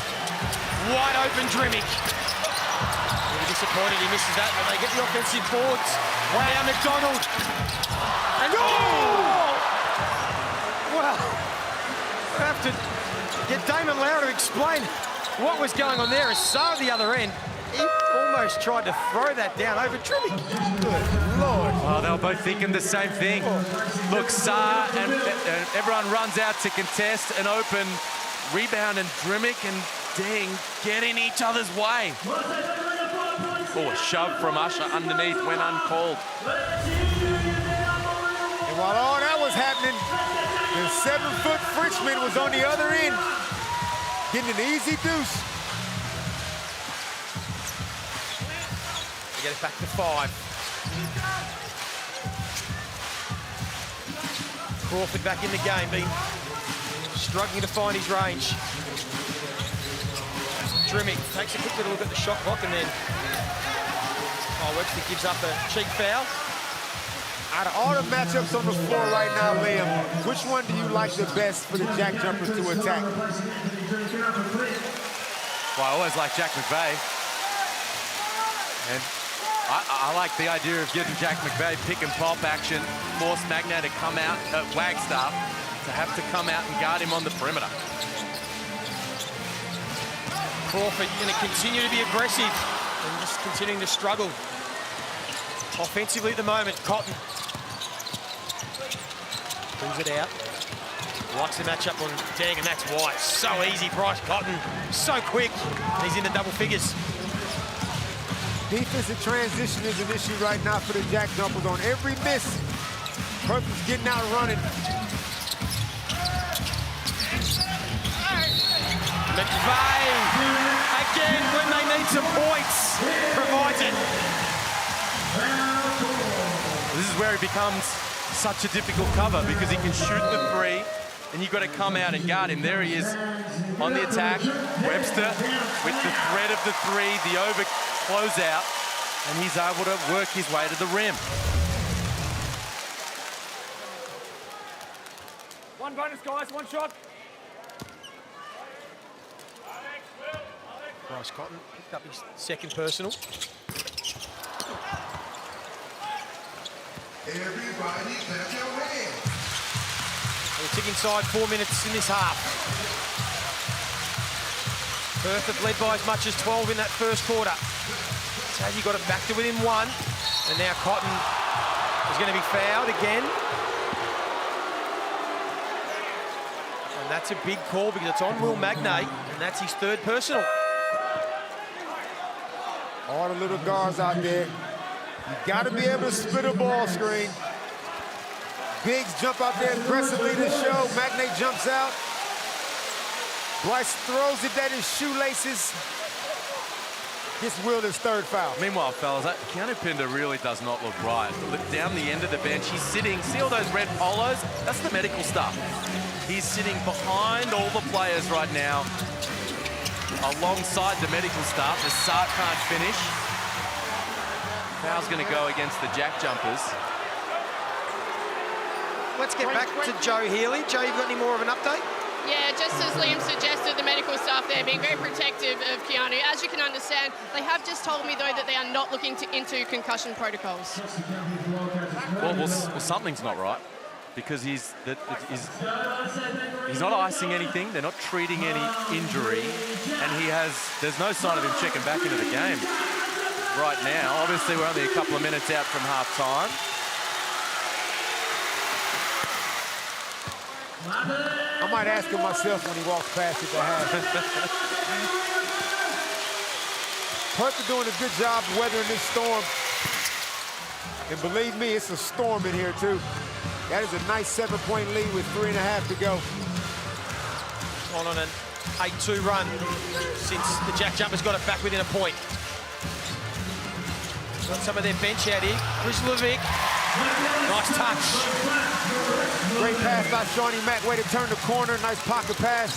Wide open Drimmick. Really disappointed he misses that, but they get the offensive boards. Way down McDonald. And oh! Well, I have to get Damon Lara to explain what was going on there. As Saar at the other end, he almost tried to throw that down over Drimmick. Good Lord. Oh, they were both thinking the same thing. Look, Saar and everyone runs out to contest an open rebound, and Drimmick and Deng get in each other's way. Oh, a shove from Usher underneath went uncalled. And while all that was happening, the 7-foot Frenchman was on the other end, getting an easy deuce. They get it back to 5. Crawford back in the game, been struggling to find his range. Drimmick takes a quick little look at the shot clock, and then Webster gives up a cheek foul. Out of all the matchups on the floor right now, Liam, which one do you like the best for the JackJumpers to attack? Well, I always like Jack McVeigh. And I like the idea of getting Jack McVeigh pick and pop action, force Magna to come out at Wagstaff, to have to come out and guard him on the perimeter. Crawford going to continue to be aggressive and just continuing to struggle offensively at the moment. Cotton pulls it out. Likes the matchup on Deng, and that's why. So easy, Bryce Cotton. So quick. He's into double figures. Defensive transition is an issue right now for the JackJumpers. On every miss, Perth was getting out running. McVeigh, again, when they need some points, provides it. This is where he becomes such a difficult cover because he can shoot the three and you've got to come out and guard him. There he is on the attack. Webster with the threat of the three, the over closeout, and he's able to work his way to the rim. One bonus, guys, one shot. Bryce Cotton picked up his second personal. Everybody clap your hands. We'll tick inside 4 minutes in this half. Perth have led by as much as 12 in that first quarter. Tassie got it back to within one, and now Cotton is going to be fouled again. And that's a big call because it's on Will Magnay, and that's his third personal. All the little guards out there. You got to be able to split a ball screen. Biggs jump out there aggressively to show. Magnay jumps out. Bryce throws it at his shoelaces. Gets Will his third foul. Meanwhile, fellas, Keanu Pinder really does not look right. Look down the end of the bench, he's sitting, see all those red polos? That's the medical stuff. He's sitting behind all the players right now, alongside the medical staff. The Sark can't finish. Foul's going to go against the JackJumpers. Let's get back to Joe Healy. Joe, you got any more of an update? Yeah, just as Liam suggested, the medical staff there being very protective of Keanu. As you can understand, they have just told me, though, that they are not looking into concussion protocols. Well, something's not right, because he's not icing anything, they're not treating any injury, and there's no sign of him checking back into the game right now. Obviously, we're only a couple of minutes out from half-time. I might ask him myself when he walks past it to have. Perth are doing a good job weathering this storm. And believe me, it's a storm in here, too. That is a nice 7-point lead with 3.5 to go. On an 8-2 run since the JackJumpers got it back within a point. Got some of their bench out here. Chris Levick. Nice touch. Great pass by Shawnee Mack. Way to turn the corner. Nice pocket pass.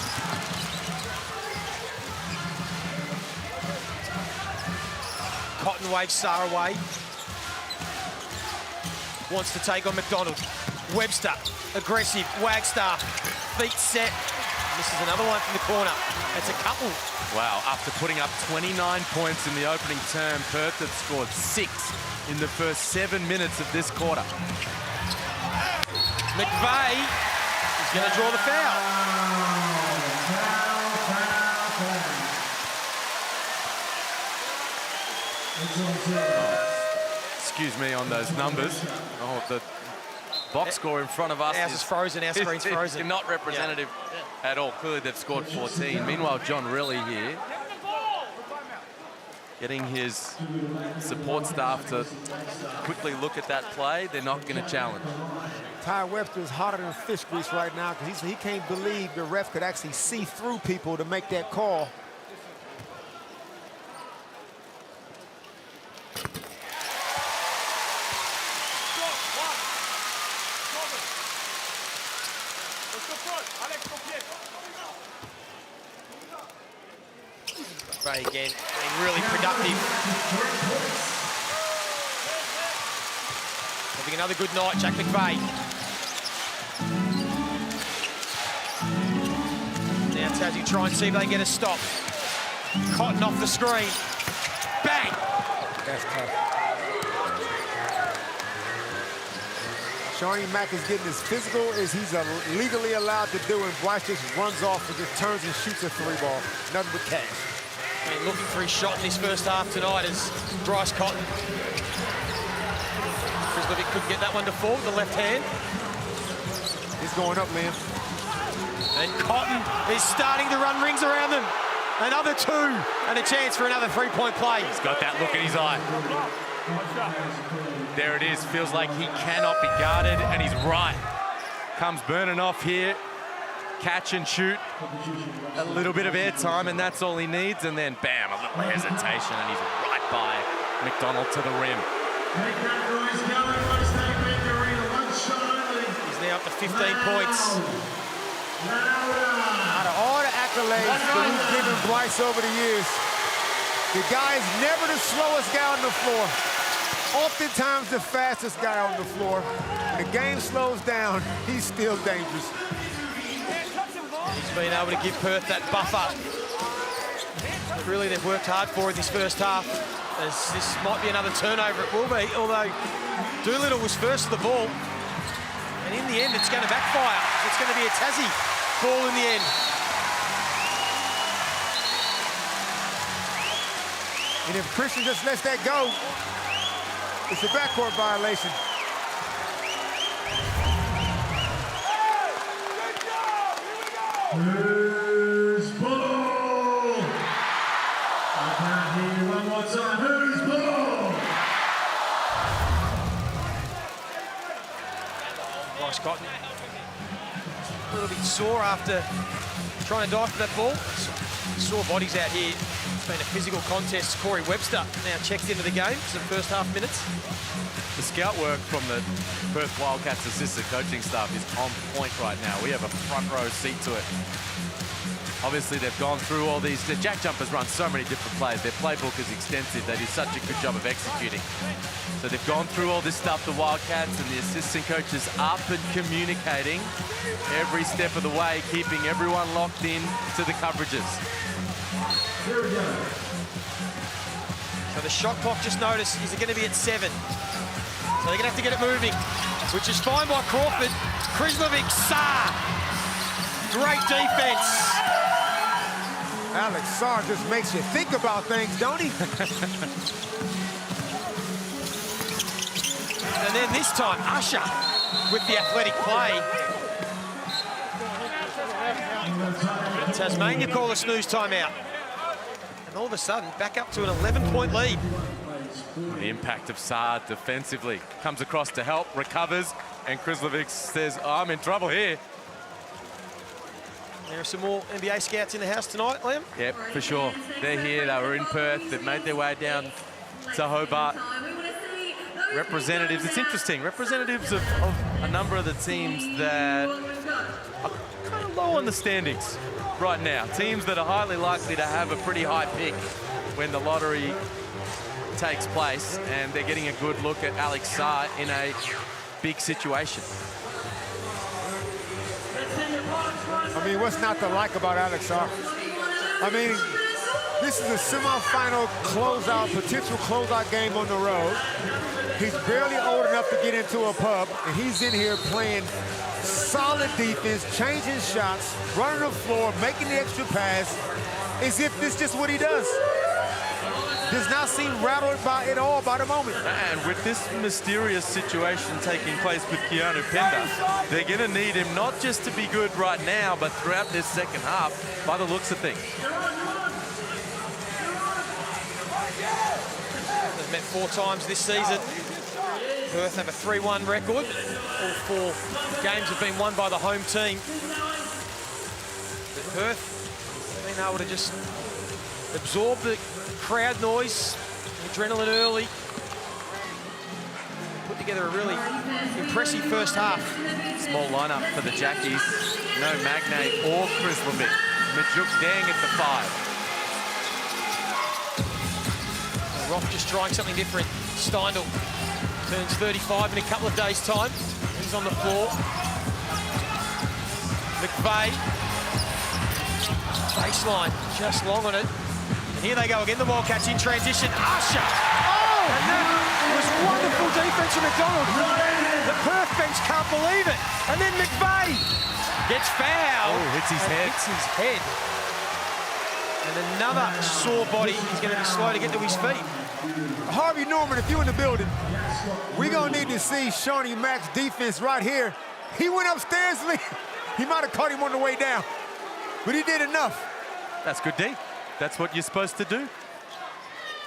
Cotton waves Sarr away. Wants to take on McDonald. Webster, aggressive. Wagstaff, feet set. This is another one from the corner. That's a couple. Wow, after putting up 29 points in the opening term, Perth have scored 6 in the first 7 minutes of this quarter. McVeigh is going to draw the foul. Excuse me on those numbers. Oh, the box score in front of us is frozen. Our screen's frozen. Not representative at all. Clearly, they've scored 14. Meanwhile, John Riley here, getting his support staff to quickly look at that play. They're not going to challenge. Ty Webster is hotter than fish grease right now because he can't believe the ref could actually see through people to make that call. Ray again, being really productive. Having another good night, Jack McVeigh. Now Tassie try and see if they can get a stop. Cotton off the screen. Bang! That's tough. Shawnee Mack is getting as physical as he's legally allowed to do, and Bryce just runs off and just turns and shoots a 3-ball. Nothing but cash. I mean, looking for his shot in this first half tonight is Bryce Cotton. Chris Levick couldn't get that one to fall with the left hand. He's going up, Liam. And Cotton is starting to run rings around them. Another 2 and a chance for another 3-point play. He's got that look in his eye. There it is. Feels like he cannot be guarded, and he's right. Comes burning off here. Catch and shoot. A little bit of airtime, and that's all he needs. And then, bam, a little hesitation, and he's right by McDonald to the rim. He's now up to 15 points. Out of all the accolades that we've given Bryce over the years, the guy is never the slowest guy on the floor. Oftentimes the fastest guy on the floor. When the game slows down, he's still dangerous. He's been able to give Perth that buffer. Really, they've worked hard for it this first half. As this might be another turnover, it will be, although Doolittle was first to the ball. And in the end, it's going to backfire. It's going to be a Tassie ball in the end. And if Christian just lets that go, it's a backcourt violation. Who's ball? I can't hear you one more time. Who's ball? Bryce Cotton. A little bit sore after trying to dive for that ball. Sore bodies out here. It's been a physical contest. Corey Webster now checked into the game for some first half minutes. The scout work from the Perth Wildcats assistant coaching staff is on point right now. We have a front row seat to it. Obviously, they've gone through all these. The JackJumpers run so many different plays. Their playbook is extensive. They do such a good job of executing. So they've gone through all this stuff, the Wildcats, and the assistant coaches up and communicating every step of the way, keeping everyone locked in to the coverages. Here we go. So the shot clock, just noticed, is it going to be at 7? So they're going to have to get it moving, which is fine by Crawford. Krislovic, Saar. Great defense. Alex Saar just makes you think about things, don't he? And then this time, Usher with the athletic play. But Tasmania call a snooze timeout. And all of a sudden, back up to an 11-point lead. The impact of Saar defensively. Comes across to help, recovers, and Krislovic says, oh, I'm in trouble here. There are some more NBA scouts in the house tonight, Liam? Yep, for sure. They're here, they were in Perth, they've made their way down to Hobart. Representatives, it's interesting, representatives of a number of the teams that are kind of low on the standings right now. Teams that are highly likely to have a pretty high pick when the lottery takes place, and they're getting a good look at Alex Saar in a big situation. I mean, what's not to like about Alex Saar? I mean, this is a semifinal closeout, potential closeout game on the road. He's barely old enough to get into a pub, and he's in here playing solid defense, changing shots, running the floor, making the extra pass, as if this is just what he does. Does not seem rattled by it all by the moment. And with this mysterious situation taking place with Keanu Pender, they're going to need him not just to be good right now, but throughout this second half, by the looks of things. They've met 4 times this season. Perth have a 3-1 record. All 4 games have been won by the home team. But Perth have been able to just absorb the crowd noise, adrenaline early. Put together a really impressive first half. Small lineup for the Jackies. No Magnate or Krislovic. Majuk Dang at the 5. Rock just trying something different. Steindl turns 35 in a couple of days' time. He's on the floor. McVeigh. Baseline, just long on it. And here they go again, the Wildcats in transition. Usher! Oh! And that was wonderful defense from McDonald. The Perth bench can't believe it. And then McVeigh gets fouled. Oh, hits his head. Hits his head. And another sore body. He's going to be slow to get to his feet. Harvey Norman, if you're in the building, we're going to need to see Shawnee Mack's defense right here. He went upstairs, he might have caught him on the way down, but he did enough. That's good D. That's what you're supposed to do.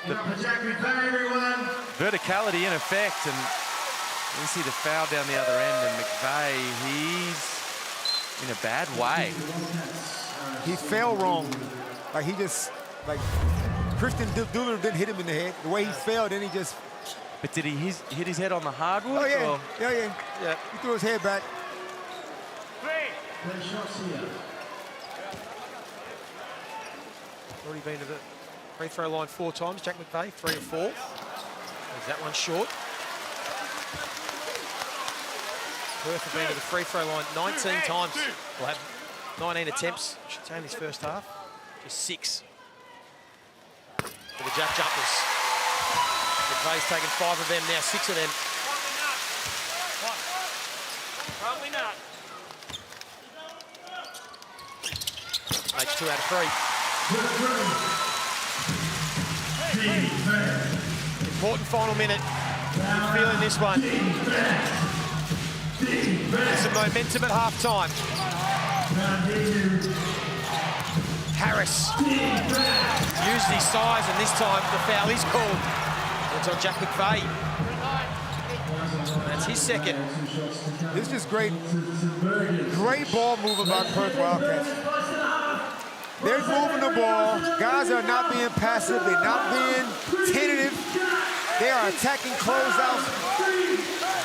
Jackie, everyone. verticality in effect, and you see the foul down the other end, and McVeigh, he's in a bad way. He fell wrong. Like, he just, like, Christian Doolittle didn't hit him in the head. The way he fell, then he just... But did he hit his head on the hardwood? Oh, yeah. Or? Yeah. He threw his head back. Already been to the free throw line 4 times. Jack McVeigh, 3 or 4. There's that one short. Perth have been to the free throw line 19 times. We'll have 19 attempts. Should say in this first half. Just 6 for the JackJumpers. McVeigh's taken 5 of them, now 6 of them. Probably not. Makes 2 out of 3. Important final minute. Good feeling this one. There's some momentum at half-time. Harris used his size, and this time the foul is called. It's on Jack McVeigh. That's his second. This is just great. Great ball movement by Perth Wildcats. They're moving the ball. Guys are not being passive. They're not being tentative. They are attacking closeouts,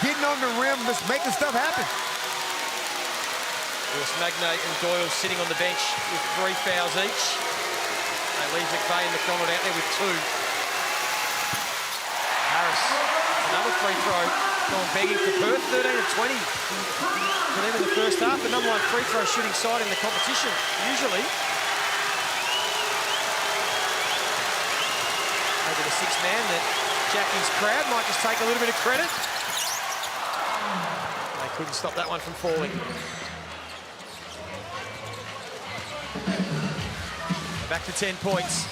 getting on the rim, just making stuff happen. Lewis Magnay and Doyle sitting on the bench with 3 fouls each. They leave McVeigh and McDonald out there with 2. Harris, another free throw, going begging for Perth, 13 of 20 for them in the first half. The #1 free throw shooting side in the competition, usually. Maybe the 6th man that Jackie's crowd might just take a little bit of credit. They couldn't stop that one from falling. Back to 10 points.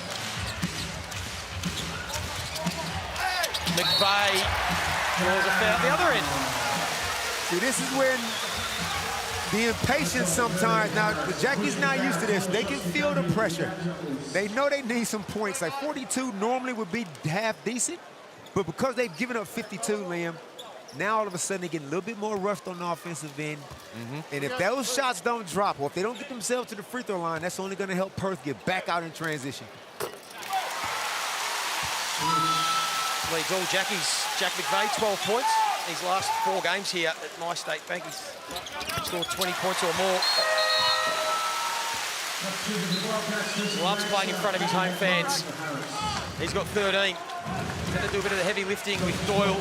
McVeigh draws a foul at the other end. See, this is when the impatience sometimes, now the Jackies not used to this, they can feel the pressure. They know they need some points. Like 42 normally would be half decent, but because they've given up 52, Liam, now all of a sudden they get a little bit more rushed on the offensive end. And if those shots don't drop, or if they don't get themselves to the free throw line, that's only going to help Perth get back out in transition. Leads all Jackies. Jack McVeigh, 12 points. His last 4 games here at My State Bank, he's scored 20 points or more. Loves playing in front of his home fans. He's got 13. He's had to do a bit of the heavy lifting with Doyle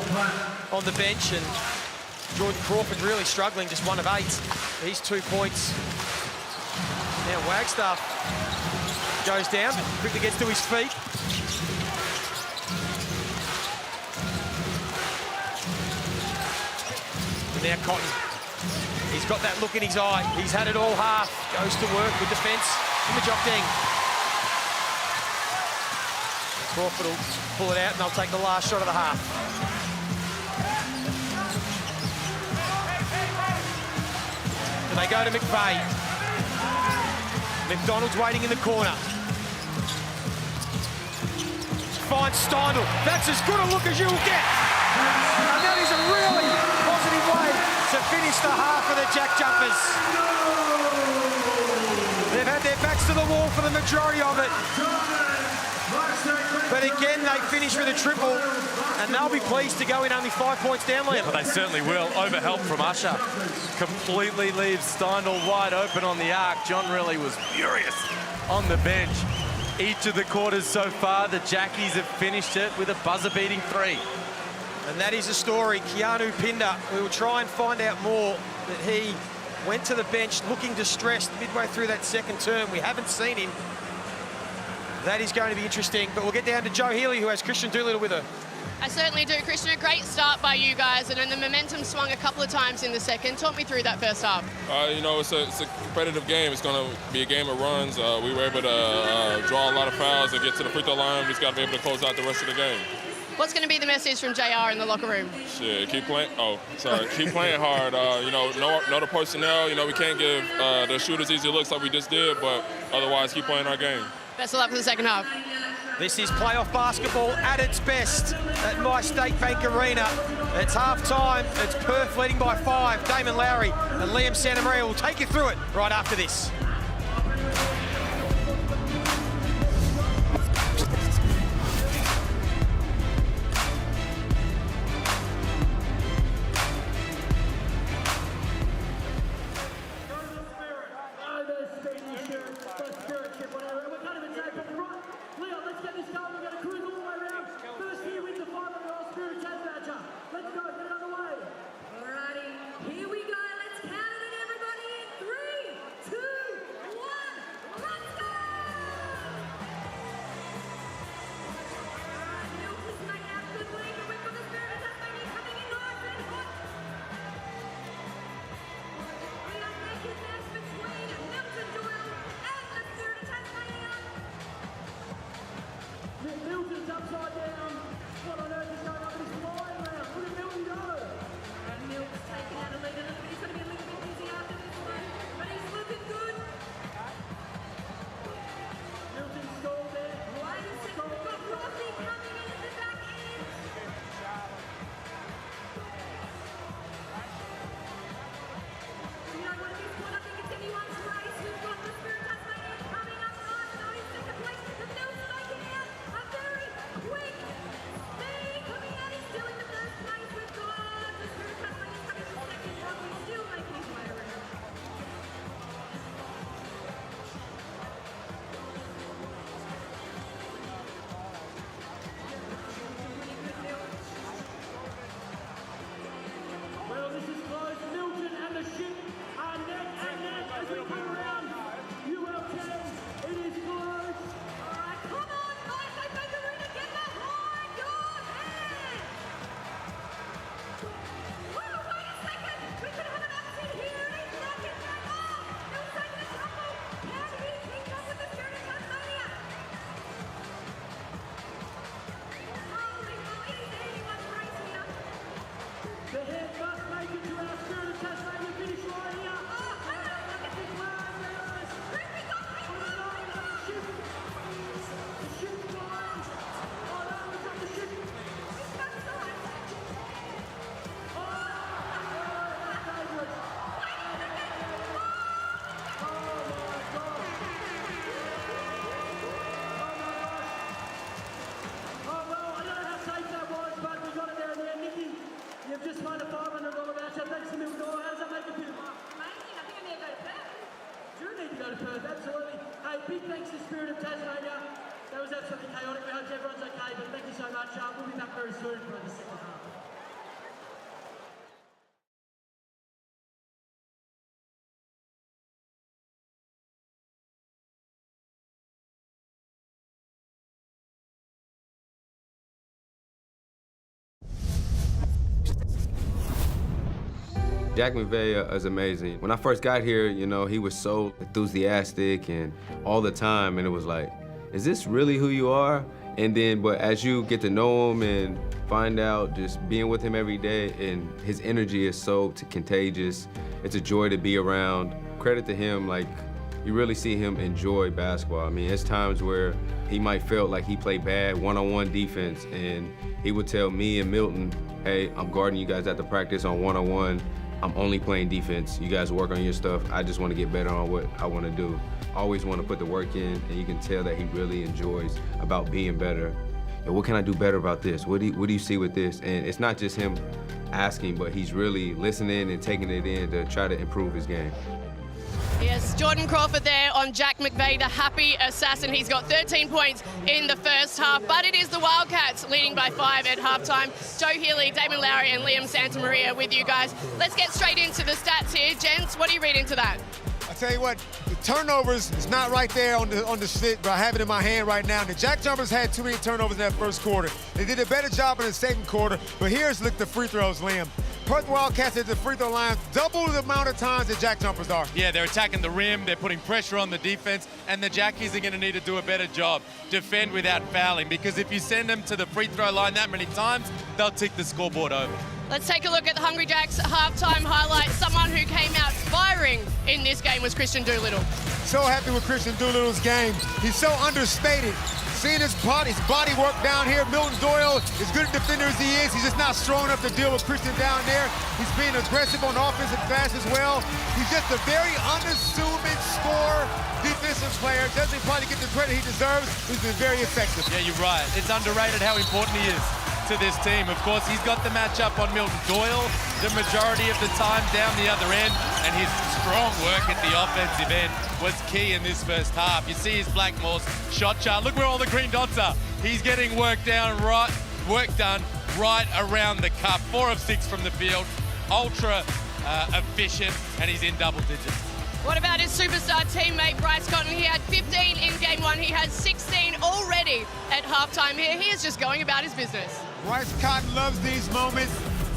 on the bench, and Jordan Crawford really struggling, just 1 of 8. He's 2 points. Now Wagstaff goes down, but quickly gets to his feet. And now Cotton. He's got that look in his eye. He's had it all half. Goes to work with defence in the Jokdeng. Crawford will pull it out, and they'll take the last shot of the half. And they go to McVeigh. McDonald's waiting in the corner. Finds Steindl. That's as good a look as you'll get. And that is a really positive way to finish the half for the JackJumpers. They've had their backs to the wall for the majority of it. But again, they finish with a triple, and they'll be pleased to go in only 5 points down, Liam. Well, they certainly will. Over help from Usher. Completely leaves Steindl wide open on the arc. John really was furious on the bench. Each of the quarters so far, the Jackies have finished it with a buzzer-beating 3. And that is a story. Keanu Pinder, we will try and find out more, that he went to the bench looking distressed midway through that second term. We haven't seen him. That is going to be interesting, but we'll get down to Jo Healy, who has Christian Doolittle with her. I certainly do, Christian. A great start by you guys, and then the momentum swung a couple of times in the second. Talk me through that first half. You know, it's a competitive game. It's going to be a game of runs. We were able to draw a lot of fouls and get to the free throw line. We just got to be able to close out the rest of the game. What's going to be the message from JR in the locker room? Shit, keep playing. Keep playing hard. You know the personnel. You know, we can't give the shooters easy looks like we just did, but otherwise, keep playing our game. Best of luck for the second half. This is playoff basketball at its best at My State Bank Arena. It's half-time. It's Perth leading by 5. Damon Lowry and Liam Santamaria will take you through it right after this. Absolutely. Hey, big thanks to Spirit of Tasmania. That was absolutely chaotic. We hope everyone's okay, but thank you so much. We'll be back very soon for the second half. Jack McVay is amazing. When I first got here, you know, he was so enthusiastic and all the time, and it was like, is this really who you are? And then, but as you get to know him and find out just being with him every day, and his energy is so contagious, it's a joy to be around. Credit to him, like, you really see him enjoy basketball. I mean, there's times where he might feel like he played bad one-on-one defense, and he would tell me and Milton, hey, I'm guarding you guys at the practice on one-on-one. I'm only playing defense. You guys work on your stuff. I just want to get better on what I want to do. Always want to put the work in, and you can tell that he really enjoys about being better. And what can I do better about this? What do you see with this? And it's not just him asking, but he's really listening and taking it in to try to improve his game. Yes, Jordan Crawford there on Jack McVay, the happy assassin. He's got 13 points in the first half, but it is the Wildcats leading by 5 at halftime. Joe Healy, Damon Lowry and Liam Santamaria with you guys. Let's get straight into the stats here. Gents, what do you read into that? I tell you what, the turnovers is not right there on the sit, but I have it in my hand right now. The JackJumpers had too many turnovers in that first quarter. They did a better job in the second quarter, but here's look the free throws, Liam. Perth Wildcats at the free throw line double the amount of times that JackJumpers are. Yeah, they're attacking the rim, they're putting pressure on the defense, and the Jackies are going to need to do a better job. Defend without fouling, because if you send them to the free throw line that many times, they'll tick the scoreboard over. Let's take a look at the Hungry Jacks halftime highlights. Someone who came out firing in this game was Christian Doolittle. So happy with Christian Doolittle's game. He's so understated, Seeing his body work down here, Milton Doyle, as good a defender as he is, he's just not strong enough to deal with Christian down there. He's being aggressive on offense and fast as well. He's just a very unassuming scorer, defensive player. Doesn't probably get the credit he deserves. He's been very effective. Yeah, you're right. It's underrated how important he is to this team. Of course, he's got the matchup on Milton Doyle the majority of the time down the other end, and his strong work at the offensive end was key in this first half. You see his Blackmore's shot chart. Look where all the green dots are. He's getting work done right around the cup. 4 of 6 from the field, ultra efficient, and he's in double digits. What about his superstar teammate Bryce Cotton? He had 15 in game 1. He has 16 already at halftime here. He is just going about his business. Bryce Cotton loves these moments.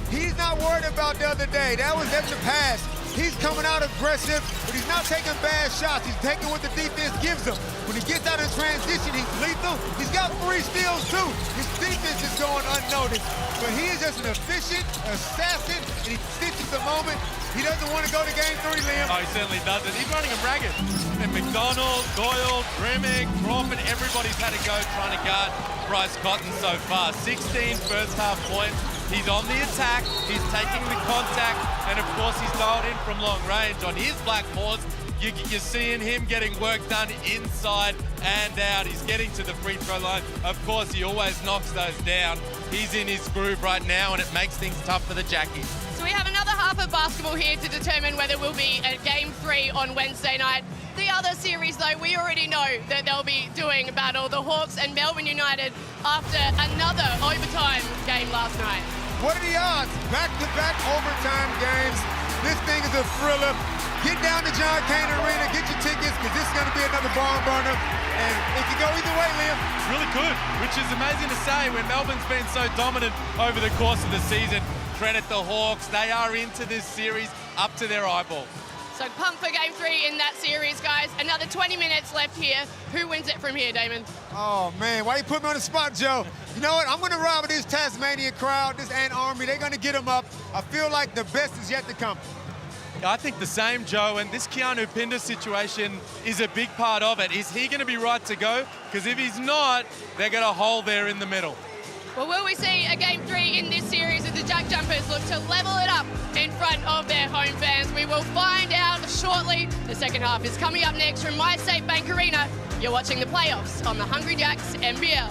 He's not worried about the other day. That's the past. He's coming out aggressive, but he's not taking bad shots. He's taking what the defense gives him. When he gets out in transition, he's lethal. He's got 3 steals too. His defense is going unnoticed. But he is just an efficient assassin, and he stitches the moment. He doesn't want to go to game 3, Liam. Oh, he certainly doesn't. He's running him ragged. And McDonald, Doyle, Grimmick, Crawford, everybody's had a go trying to guard Bryce Cotton so far. 16 first half points. He's on the attack, he's taking the contact, and of course he's dialed in from long range. On his Blackmores, you're seeing him getting work done inside and out. He's getting to the free throw line. Of course, he always knocks those down. He's in his groove right now, and it makes things tough for the Jackies. So we have another half of basketball here to determine whether we'll be at game 3 on Wednesday night. The other series, though, we already know that they'll be doing battle, the Hawks and Melbourne United, after another overtime game last night. What are the odds? Back-to-back overtime games. This thing is a thriller. Get down to John Cain Arena, get your tickets, because this is going to be another barn burner. And it can go either way, Liam. Really could, which is amazing to say when Melbourne's been so dominant over the course of the season. Credit the Hawks. They are into this series up to their eyeballs. So pumped for game 3 in that series, guys. Another 20 minutes left here. Who wins it from here, Damon? Oh, man, why you put me on the spot, Joe? You know what? I'm going to ride with this Tasmanian crowd, this Ant Army. They're going to get them up. I feel like the best is yet to come. I think the same, Joe, and this Keanu Pinder situation is a big part of it. Is he going to be right to go? Because if he's not, they're got a hole there in the middle. Well, will we see a game 3 in this series as the JackJumpers look to level it up in front of their home fans? We will find out shortly. The second half is coming up next from MyState Bank Arena. You're watching the playoffs on the Hungry Jacks NBL.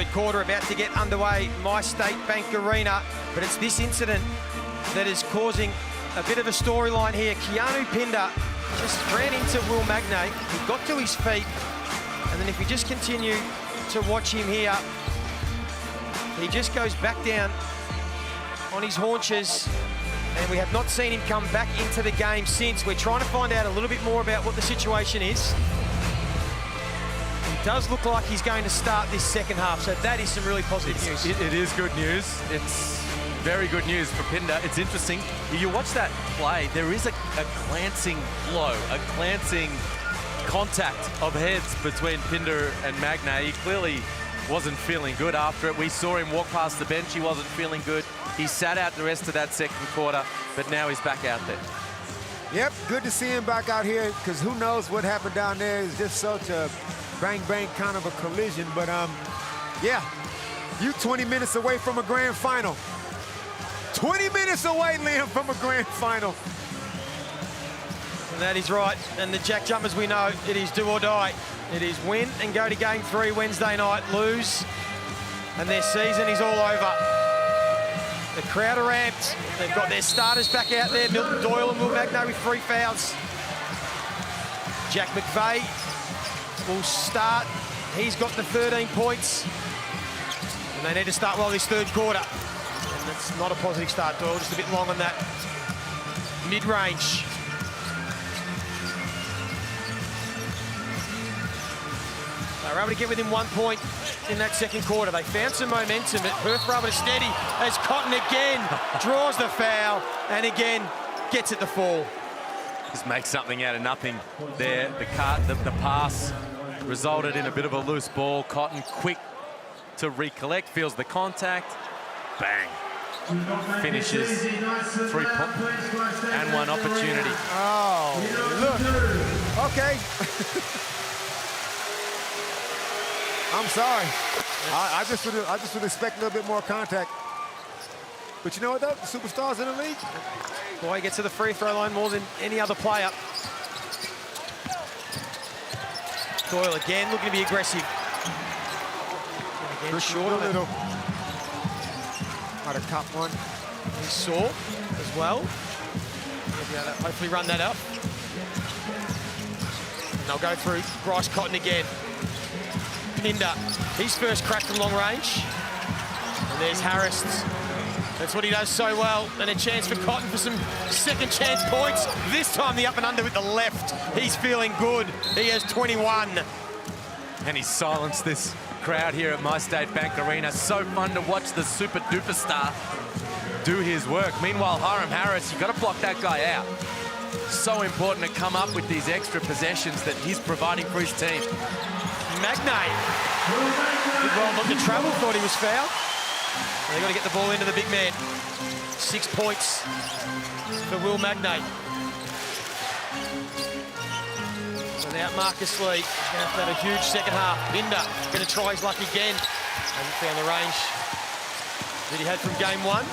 third quarter about to get underway, My State Bank Arena. But it's this incident that is causing a bit of a storyline here. Keanu Pinder just ran into Will Magnay. He got to his feet. And then if we just continue to watch him here, he just goes back down on his haunches. And we have not seen him come back into the game since. We're trying to find out a little bit more about what the situation is. It does look like he's going to start this second half, so that is some really positive news. It is good news. It's very good news for Pinder. It's interesting. You watch that play, there is a glancing blow, a glancing contact of heads between Pinder and Magnay. He clearly wasn't feeling good after it. We saw him walk past the bench. He wasn't feeling good. He sat out the rest of that second quarter, but now he's back out there. Yep, good to see him back out here, because who knows what happened down there. It's just such a bang-bang kind of a collision. But, yeah, you 20 minutes away from a grand final. 20 minutes away, Liam, from a grand final. And that is right. And the Jack Jumpers, we know, it is do or die. It is win and go to game 3 Wednesday night, lose, and their season is all over. The crowd are amped. They've got their starters back out there, Milton Doyle and Will Magnay with 3 fouls. Jack McVeigh will start. He's got the 13 points. And they need to start well this third quarter. And that's not a positive start, Doyle, just a bit long on that mid-range. They were able to get within 1 point in that second quarter. They found some momentum, but Perth were able to steady as Cotton again draws the foul and again gets it to fall. Just make something out of nothing there. The pass resulted in a bit of a loose ball. Cotton quick to recollect, feels the contact, bang. Finishes 3 points and 1 opportunity. Oh, look. Okay. I'm sorry. I just would expect a little bit more contact. But you know what, though? The superstars in the league. Boy, he gets to the free throw line more than any other player. Doyle again looking to be aggressive. Again, short of it. Might have caught one. He saw as well. He'll be able to hopefully run that up. And they'll go through Bryce Cotton again. Pinder, his first crack from long range. And there's Harris. That's what he does so well. And a chance for Cotton for some second chance points. This time the up and under with the left. He's feeling good. He has 21. And he silenced this crowd here at My State Bank Arena. So fun to watch the super duper star do his work. Meanwhile, Hiram Harris, you've got to block that guy out. So important to come up with these extra possessions that he's providing for his team. Magnay. Did well not to travel, thought he was fouled. They've got to get the ball into the big man. 6 points for Will Magnay. Without Marcus Lee, he's going to have a huge second half. Pinder going to try his luck again. Hasn't found the range that he had from game 1.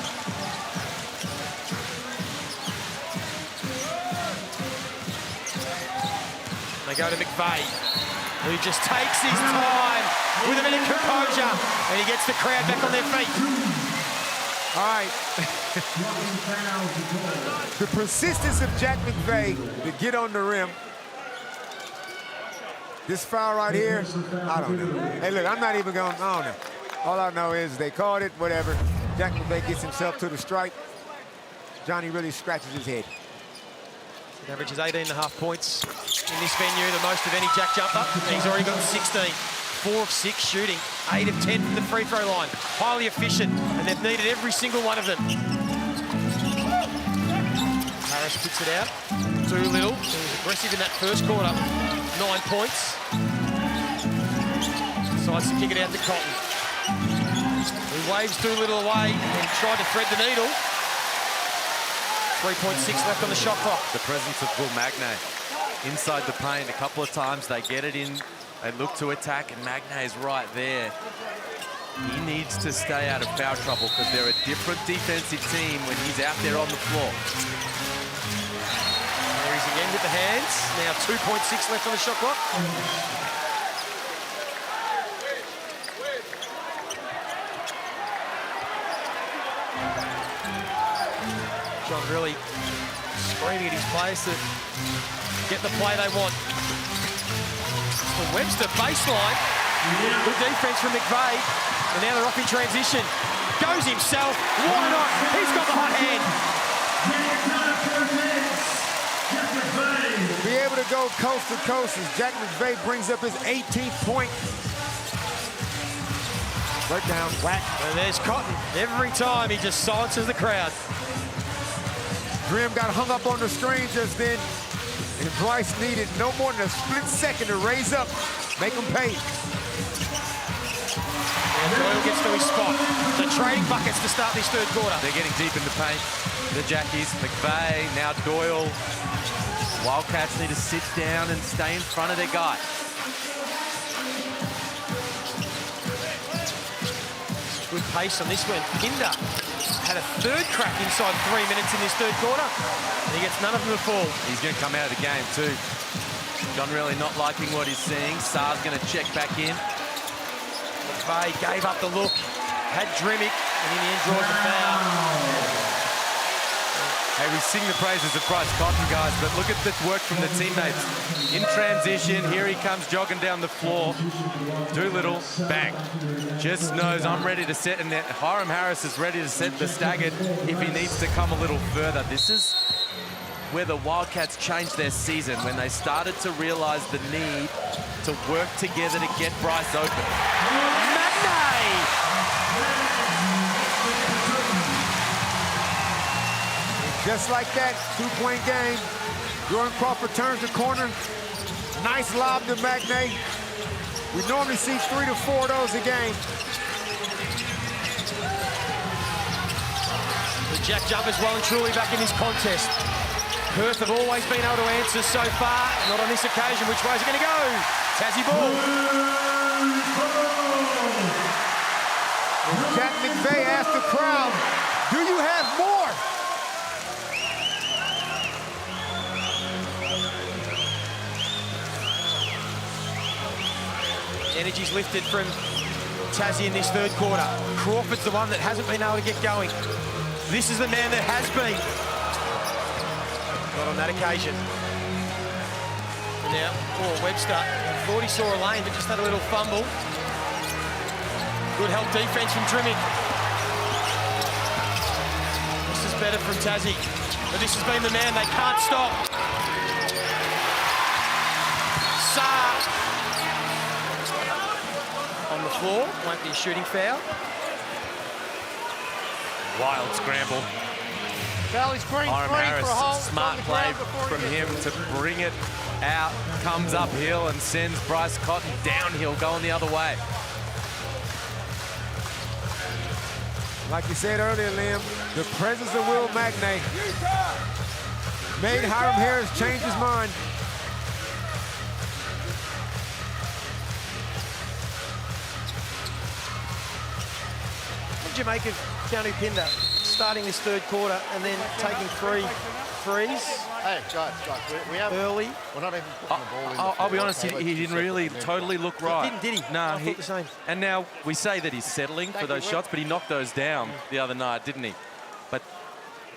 They go to McVeigh, who just takes his time with a bit of composure, and he gets the crowd back on their feet. All right. The persistence of Jack McVeigh to get on the rim. This foul right here, I don't know. Hey, look, I'm not even going, I don't know. All I know is they called it, whatever. Jack McVeigh gets himself to the stripe. Johnny really scratches his head. He averages 18.5 points in this venue, the most of any Jack Jumper. He's already got 16. 4 of 6 shooting, 8 of 10 from the free throw line. Highly efficient, and they've needed every single one of them. Harris picks it out. Doolittle, who was aggressive in that first quarter. 9 points. Decides to kick it out to Cotton. He waves Doolittle away and tried to thread the needle. 3.6 left on the shot clock. The presence of Will Magnay inside the paint a couple of times. They get it in, they look to attack, and Magnay is right there. He needs to stay out of foul trouble because they're a different defensive team when he's out there on the floor. There he's again with the hands. Now 2.6 left on the shot clock. really screaming at his players to get the play they want. The Webster baseline. Good defense from McVeigh. And now they're off in transition. Goes himself. Why not? He's got the hot hand. Be able to go coast to coast as Jack McVeigh brings up his 18th point. Right down, whack. And there's Cotton. Every time he just silences the crowd. Grimm got hung up on the screen just then, and Bryce needed no more than a split second to raise up, make him pay. And Doyle gets to his spot. The trading buckets to start this third quarter. They're getting deep in the paint. The Jackies, McVeigh, now Doyle. Wildcats need to sit down and stay in front of their guy. Good pace on this one. Pinder had a third crack inside 3 minutes in this third quarter, and he gets none of them to fall. He's going to come out of the game too. John really not liking what he's seeing. Saar's going to check back in. McVeigh gave up the look, had Drimmick, and in the end draws the foul. Hey, we sing the praises of Bryce Cotton, guys, but look at the work from the teammates. In transition, here he comes jogging down the floor. Doolittle, bang. Just knows I'm ready to set, and Hiram Harris is ready to set the staggered if he needs to come a little further. This is where the Wildcats changed their season, when they started to realize the need to work together to get Bryce open. Magnay! Just like that, two-point game. Jordan Crawford turns the corner. Nice lob to Magnay. We normally see 3 to 4 of those a game. The JackJumpers well and truly back in this contest. Perth have always been able to answer so far. Not on this occasion. Which way is it going to go? Tassie ball. Jack McVeigh asked the crowd, do you have more? Energy's lifted from Tassie in this third quarter. Crawford's the one that hasn't been able to get going. This is the man that has been. Not on that occasion. And now, Webster thought he saw a lane, but just had a little fumble. Good help defense from Drimmick. This is better from Tassie. But this has been the man they can't stop. Saar. On the floor, won't be a shooting foul. Wild scramble. Valley's green, Hiram Harris, smart play from him to bring it out. Comes uphill and sends Bryce Cotton downhill, going the other way. Like you said earlier, Liam, the presence of Will Magnay made Hiram Harris change his mind. What did you make of Keanu Pinder starting this third quarter and then taking 3 threes? Hey, guys, we have early. We're not even putting the ball in the I'll be honest, he didn't really totally look right. Did he? No, I thought the same. And now we say that he's settling for those shots, but he knocked those down the other night, didn't he? But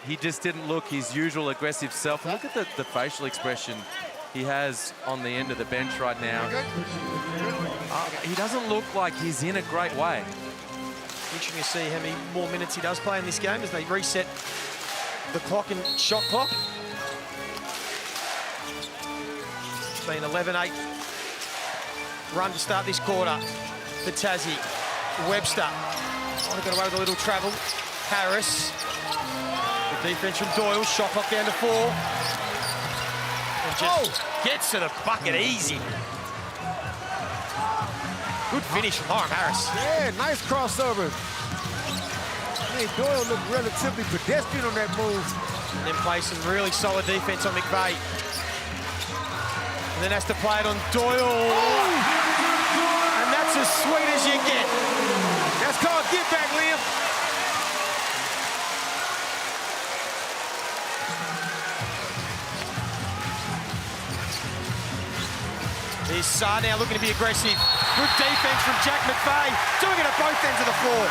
he just didn't look his usual aggressive self. And look at the facial expression he has on the end of the bench right now. He doesn't look like he's in a great way. Interesting to see how many more minutes he does play in this game as they reset the clock and shot clock. It's been 11-8 run to start this quarter for Tassie. Webster might have got away with a little travel. Harris, the defense from Doyle, shot clock down to 4. And just gets to the bucket easy. Good finish from Hiram Harris. Yeah, nice crossover. Hey, Doyle looked relatively pedestrian on that move. And then play some really solid defense on McVeigh. And then has to play it on Doyle. And that's as sweet as you get. That's called get back, Liam. Here's Saar now looking to be aggressive. Good defense from Jack McVeigh, doing it at both ends of the floor.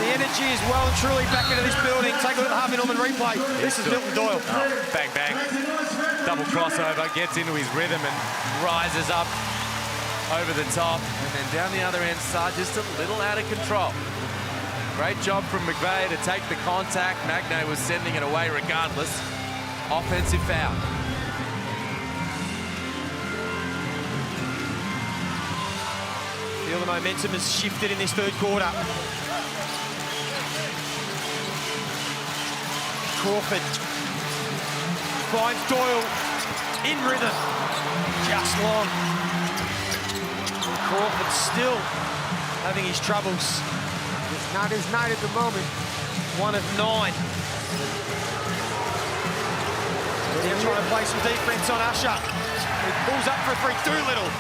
The energy is well and truly back into this building. Take a look at the Harvey Norman replay. This is Milton Doyle. Oh, bang, bang. Double crossover, gets into his rhythm and rises up over the top. And then down the other end, Saar just a little out of control. Great job from McVeigh to take the contact. Magnay was sending it away regardless. Offensive foul. Feel the momentum has shifted in this third quarter. Crawford finds Doyle in rhythm. Just long. Crawford still having his troubles. It's not his night at the moment. 1 of 9. They're trying to play some defense on Usher. He pulls up for a three. Doolittle.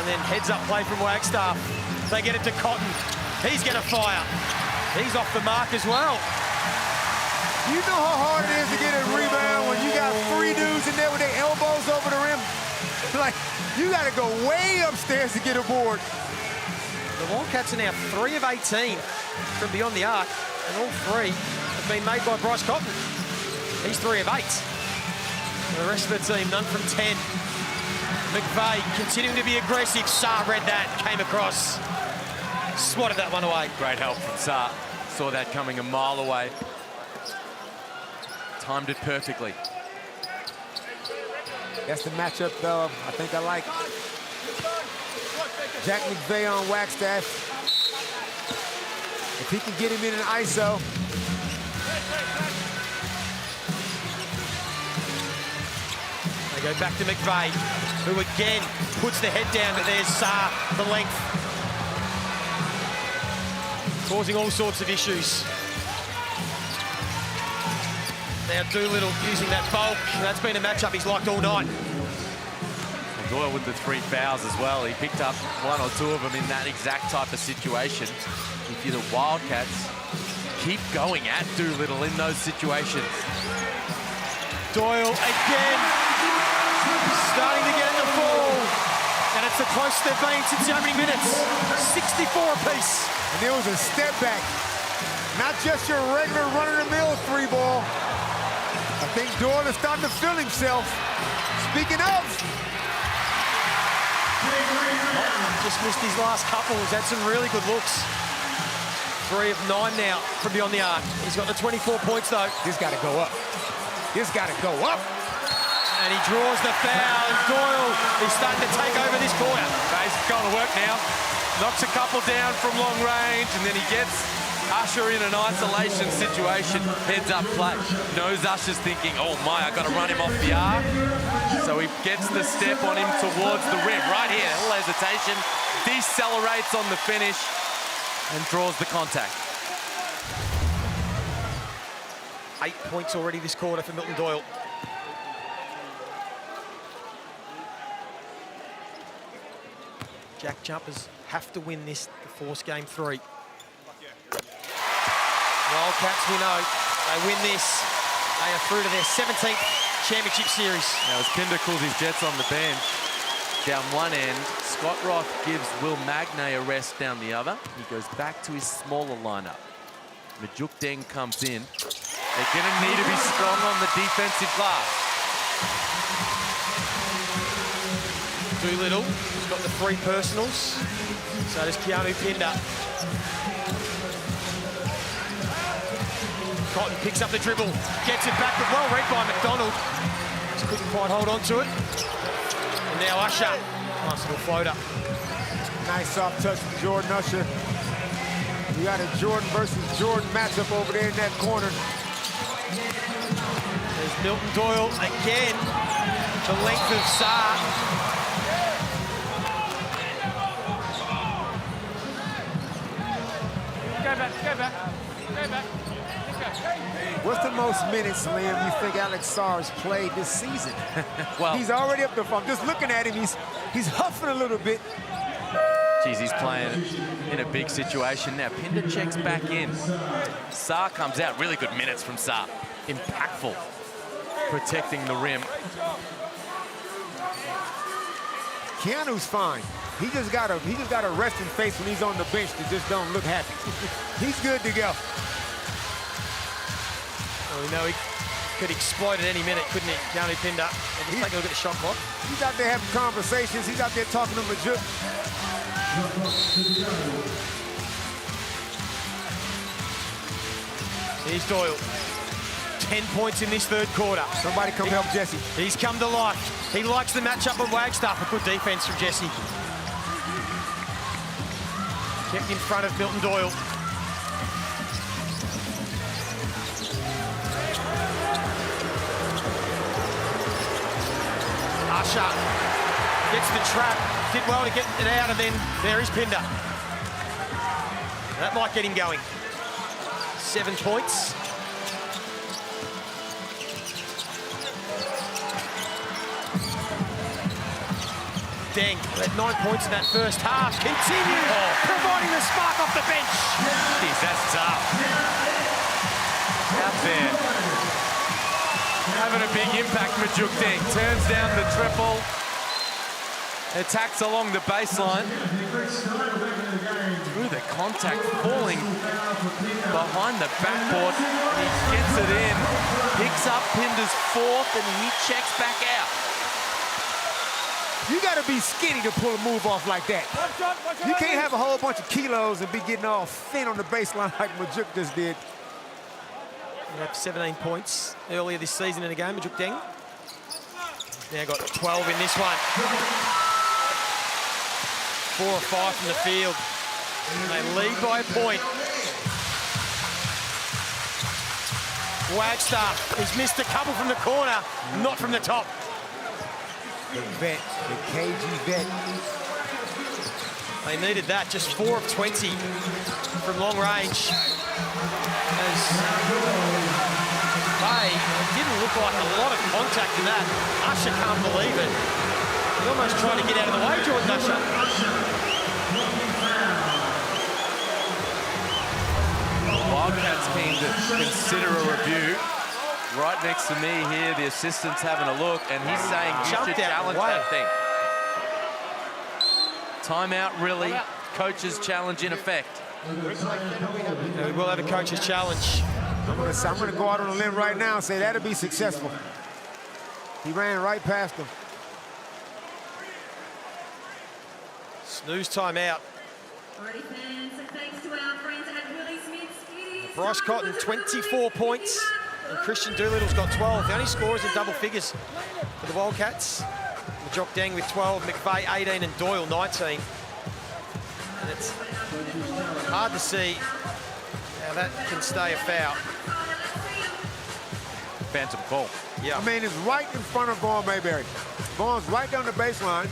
And then heads up play from Wagstaff. They get it to Cotton. He's going to fire. He's off the mark as well. You know how hard it is to get a rebound when you got 3 dudes in there with their elbows over the rim? Like, you got to go way upstairs to get a board. The Wildcats are now 3 of 18 from beyond the arc, and all 3 have been made by Bryce Cotton. He's 3 of 8. And the rest of the team, none from 10. McVeigh continuing to be aggressive. Saar read that, came across, swatted that one away. Great help from Saar. Saw that coming a mile away. Timed it perfectly. That's the matchup, though, I think I like. Jack McVeigh on Wagstaff. If he can get him in an ISO. They go back to McVeigh, who again puts the head down, but there's Saar, the length. Causing all sorts of issues. Now Doolittle using that bulk. That's been a matchup he's liked all night. Doyle with the 3 fouls as well. He picked up 1 or 2 of them in that exact type of situation. If you're the Wildcats, keep going at Doolittle in those situations. Doyle again, starting to get in the fall. And it's the closest they've been since how many minutes? 64 apiece. And there was a step back. Not just your regular run-of-the-mill 3-ball. I think Doyle is starting to feel himself. Speaking of, just missed his last couple. He's had some really good looks. 3 of 9 now from beyond the arc. He's got the 24 points, though. This got to go up. This got to go up. And he draws the foul. And Doyle is starting to take over this quarter. He's going to work now. Knocks a couple down from long range, and then he gets Usher in an isolation situation. Heads up play. Knows Usher's thinking, oh my, I got to run him off the arc. So he gets the step on him towards the rim. Right here, a little hesitation. Decelerates on the finish and draws the contact. 8 points already this quarter for Milton Doyle. JackJumpers have to win this to force game 3. Wildcats, we know, they win this. They are through to their 17th championship series. Now as Pinder calls his Jets on the bench, down one end, Scott Roth gives Will Magnay a rest down the other. He goes back to his smaller lineup. Majuk Deng comes in. They're going to need to be strong on the defensive glass. Doolittle has got the 3 personals. So does Keanu Pinder. Cotton picks up the dribble, gets it back, but well read by McDonald. Just couldn't quite hold on to it. And now Usher, nice little floater. Nice soft touch from Jordan Usher. You got a Jordan versus Jordan matchup over there in that corner. There's Milton Doyle again. The length of Saar. Go back, go back, go back. What's the most minutes, Liam, you think Alex Saar has played this season? Well, he's already up there. I'm just looking at him. He's huffing a little bit. Geez, he's playing in a big situation now. Pinder checks back in. Saar comes out. Really good minutes from Saar. Impactful, protecting the rim. Keanu's fine. He just got a resting face when he's on the bench that just don't look happy. He's good to go. Well, we know he could explode at any minute, couldn't he? Keanu Pinder. Let's take a look at the shot clock. He's out there having conversations. He's out there talking to Majuk. Here's Doyle. 10 points in this third quarter. Somebody come help Jesse. He's come to life. He likes the matchup with Wagstaff. A good defense from Jesse. Kept in front of Milton Doyle. Usher gets the trap. Did well to get it out, and then there is Pinder. That might get him going. 7 points. Deng had 9 points in that first half. Continues providing the spark off the bench. Jeez, that's tough. Out there. Having a big impact, Majuk Deng. Turns down the triple. Attacks along the baseline. Through the contact, falling behind the backboard. He gets it in. Picks up Pinder's fourth, and he checks back out. You got to be skinny to pull a move off like that. You can't have a whole bunch of kilos and be getting all thin on the baseline like Majuk just did. He had 17 points earlier this season in a game, Majuk Deng. Now got 12 in this one. 4 or 5 from the field. And they lead by a point. Wagstaff, he's missed a couple from the corner, not from the top. The vet, the KG vet. They needed that, just 4 of 20 from long range. It didn't look like a lot of contact in that. Usher can't believe it. He almost tried to get out of the way, Jordan Usher. Wildcats keen to consider a review. Right next to me here, the assistant's having a look, and he's saying you should challenge that thing. Timeout, really. Coach's challenge in effect. Yeah, we will have a coach's challenge. I'm gonna go out on a limb right now and say that'll be successful. He ran right past him. Snooze timeout. Bryce Cotton, 24 points. And Christian Doolittle's got 12. The only scorers in double figures for the Wildcats. Majuk Deng with 12, McVeigh 18, and Doyle 19. And it's hard to see how that can stay a foul. Phantom call. Yeah. I mean, it's right in front of Vaughn Mayberry. Vaughn's right down the baseline.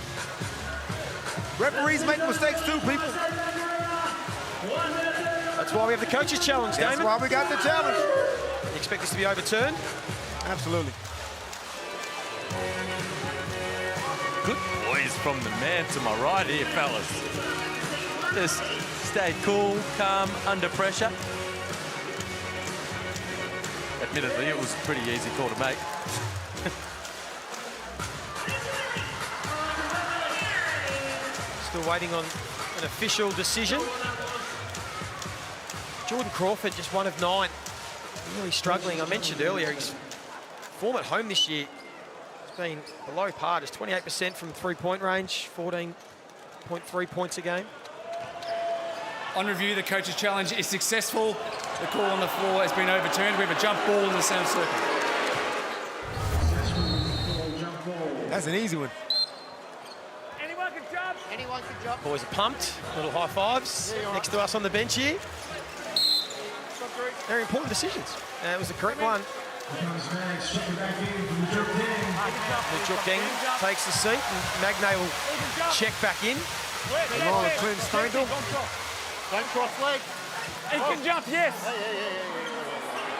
Referees make mistakes too, people. That's why we have the coach's challenge, Damon. That's why we got the challenge. You expect this to be overturned? Absolutely. Good boys from the man to my right here, fellas. Just stayed cool, calm, under pressure. Admittedly, it was a pretty easy call to make. Still waiting on an official decision. Jordan Crawford, just 1 of 9. Really struggling. I mentioned earlier, his form at home this year has been below par. Just 28% from three-point range, 14.3 points a game. On review, the coach's challenge is successful. The call on the floor has been overturned. We have a jump ball in the center circle. That's an easy one. Anyone can jump. Anyone can jump. Boys are pumped. Little high fives next to us on the bench here. Very important decisions. It was the correct one. Majuk Deng takes the seat, and Magnay will check back in. Along with Clint Steindl. Don't cross leg. He can jump, yes.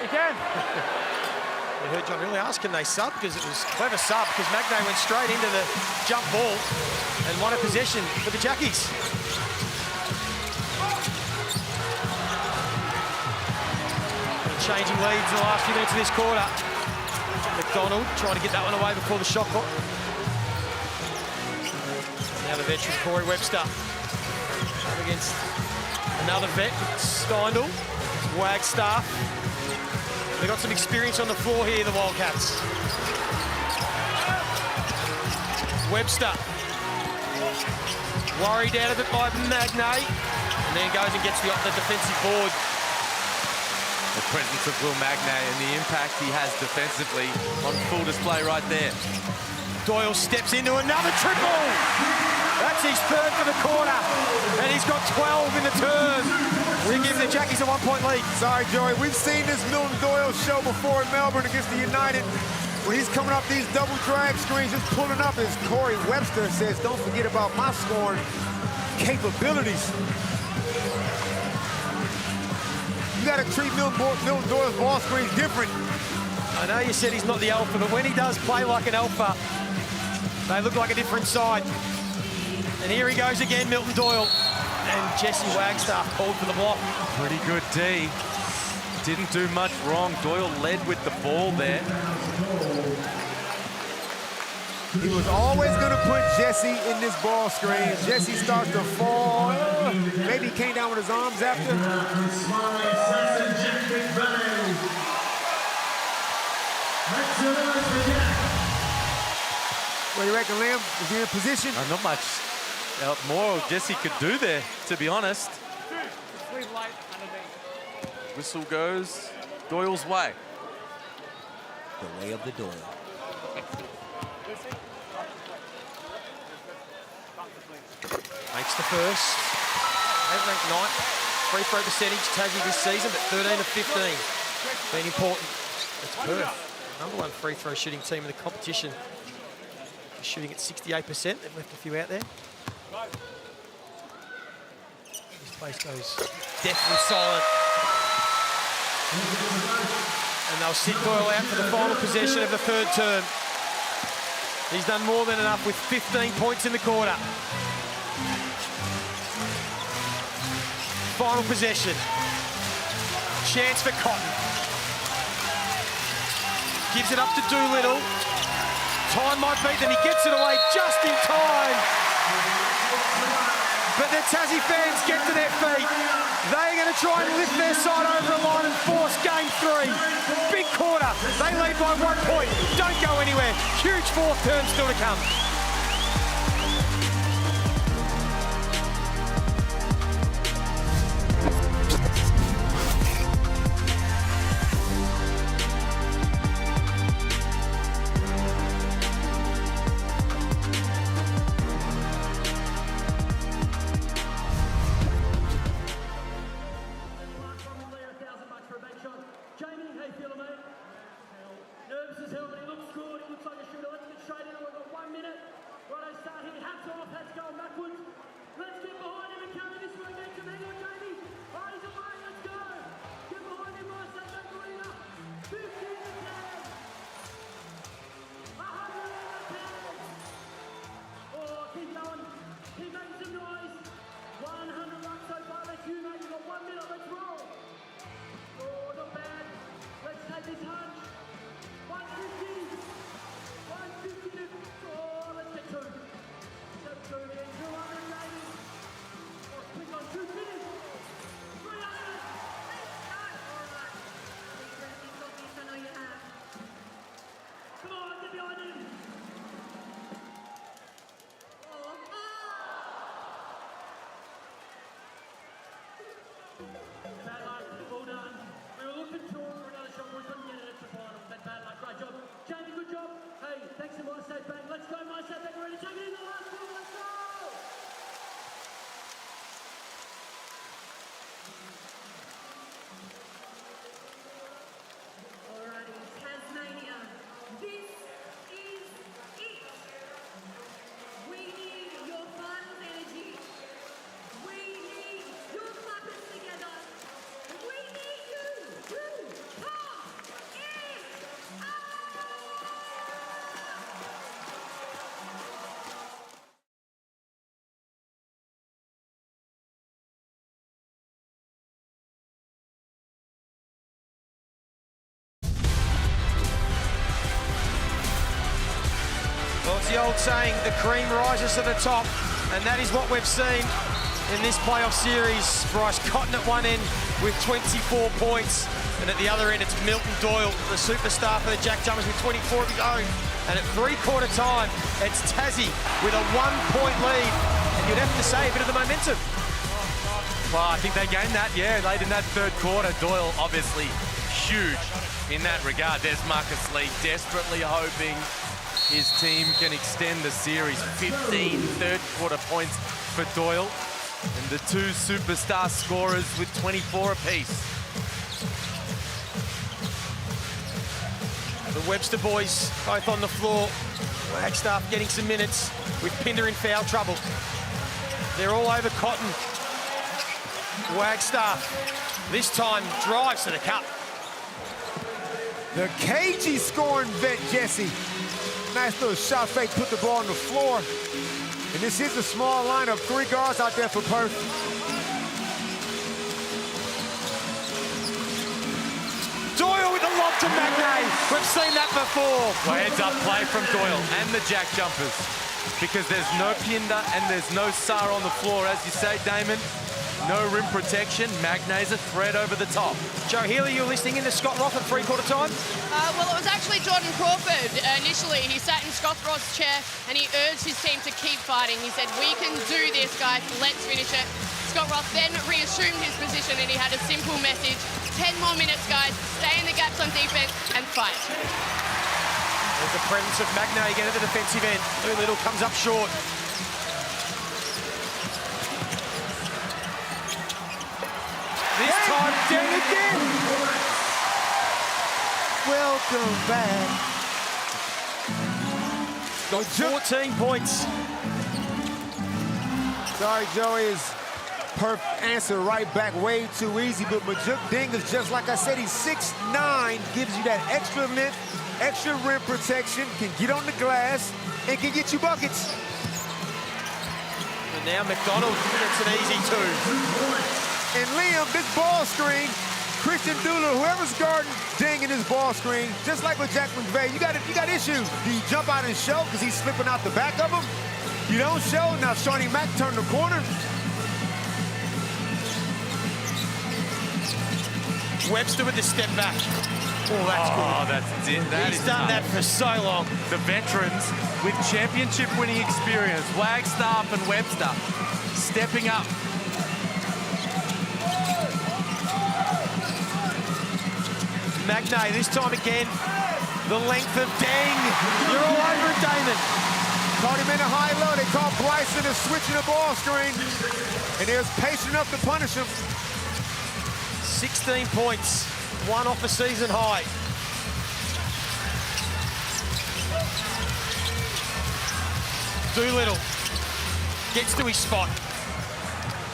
He can. We heard John really ask, can they sub? Because it was a clever sub, because Magnay went straight into the jump ball and won a possession for the Jackies. Changing leads in the last few minutes of this quarter. McDonald trying to get that one away before the shot clock. veteran Corey Webster up against another vet, Steindl, Wagstaff. They've got some experience on the floor here, the Wildcats. Webster. Worried out of it by Magnay. And then goes and gets the defensive board. The presence of Will Magnay and the impact he has defensively on full display right there. Doyle steps into another triple. That's his third for the quarter. And he's got 12 in the term. We give the Jackies a 1-point lead. Sorry, Joey. We've seen this Milton Doyle show before in Melbourne against the United. When he's coming up these double drag screens, just pulling up, as Corey Webster says, don't forget about my scoring capabilities. You got to treat Milton Doyle's ball screens different. I know you said he's not the alpha, but when he does play like an alpha, they look like a different side. And here he goes again, Milton Doyle. And Jesse Wagstaff called for the block. Pretty good D. Didn't do much wrong. Doyle led with the ball there. He was always going to put Jesse in this ball screen. Jesse starts to fall. Maybe he came down with his arms after. What do you reckon, Lamb? Is he in position? Not much more Jesse could do there, to be honest. Whistle goes Doyle's way. The way of the Doyle. Makes the first. Ranked ninth. Free throw percentage, Tassie this season, but 13 of 15. Been important. It's Perth, number one free throw shooting team in the competition. They're shooting at 68%. They've left a few out there. This place goes deathly silent. And they'll sit Doyle out for the final possession of the third term. He's done more than enough with 15 points in the quarter. Final possession. Chance for Cotton. Gives it up to Doolittle. Time might beat them. He gets it away just in time. But the Tassie fans get to their feet. They're going to try and lift their side over a line and force game 3. Big quarter. They lead by 1 point. Don't go anywhere. Huge fourth term still to come. Well, it's the old saying, the cream rises to the top. And that is what we've seen in this playoff series. Bryce Cotton at one end with 24 points. And at the other end, it's Milton Doyle, the superstar for the JackJumpers, with 24 of his own. And at three-quarter time, it's Tassie with a 1-point lead. And you'd have to say a bit of the momentum. Well, I think they gained that, yeah, late in that third quarter. Doyle, obviously, huge in that regard. There's Marcus Lee desperately hoping his team can extend the series. 15 third-quarter points for Doyle. And the two superstar scorers with 24 apiece. The Webster boys both on the floor. Wagstaff getting some minutes with Pinder in foul trouble. They're all over Cotton. Wagstaff this time drives to the cup. The cagey scoring vet, Jesse. Nice little shot fake, put the ball on the floor. And this is a small lineup, 3 guards out there for Perth. Doyle with a lob to Magnay. We've seen that before. Well, heads up play from Doyle and the JackJumpers, because there's no Pinder and there's no Sar on the floor, as you say, Damon. No rim protection. Magnay's a threat over the top. Joe Healy, you're listening in to Scott Roth at three-quarter time? Well, it was actually Jordan Crawford. Initially, he sat in Scott Roth's chair and he urged his team to keep fighting. He said, "We can do this, guys. Let's finish it." Scott Roth then reassumed his position and he had a simple message. 10 more minutes, guys. Stay in the gaps on defense and fight. There's the presence of Magnay again at the defensive end. Doolittle comes up short. This time, down again. Welcome back. Got 14 points. Sorry, Joey, his Perth answer right back way too easy, but Majuk Ding is just like I said, he's 6'9", gives you that extra length, extra rim protection, can get on the glass, and can get you buckets. And now McDonald gets an easy two. And Liam, this ball screen, Christian Doolittle, whoever's guarding Ding in this ball screen, just like with Jack McVay, you got issues. Do you jump out and show because he's slipping out the back of him? You don't show. Now Shawnee Mack turned the corner. Webster with the step back. Oh, that's good. Oh, that's it. He's done that for so long. The veterans with championship winning experience, Wagstaff and Webster, stepping up. Magnay this time again. The length of Deng. You're all over it, Damon. Caught him in a high-low. They caught Bryson to switching the ball screen. And they was patient enough to punish him. 16 points, one off a season high. Doolittle gets to his spot.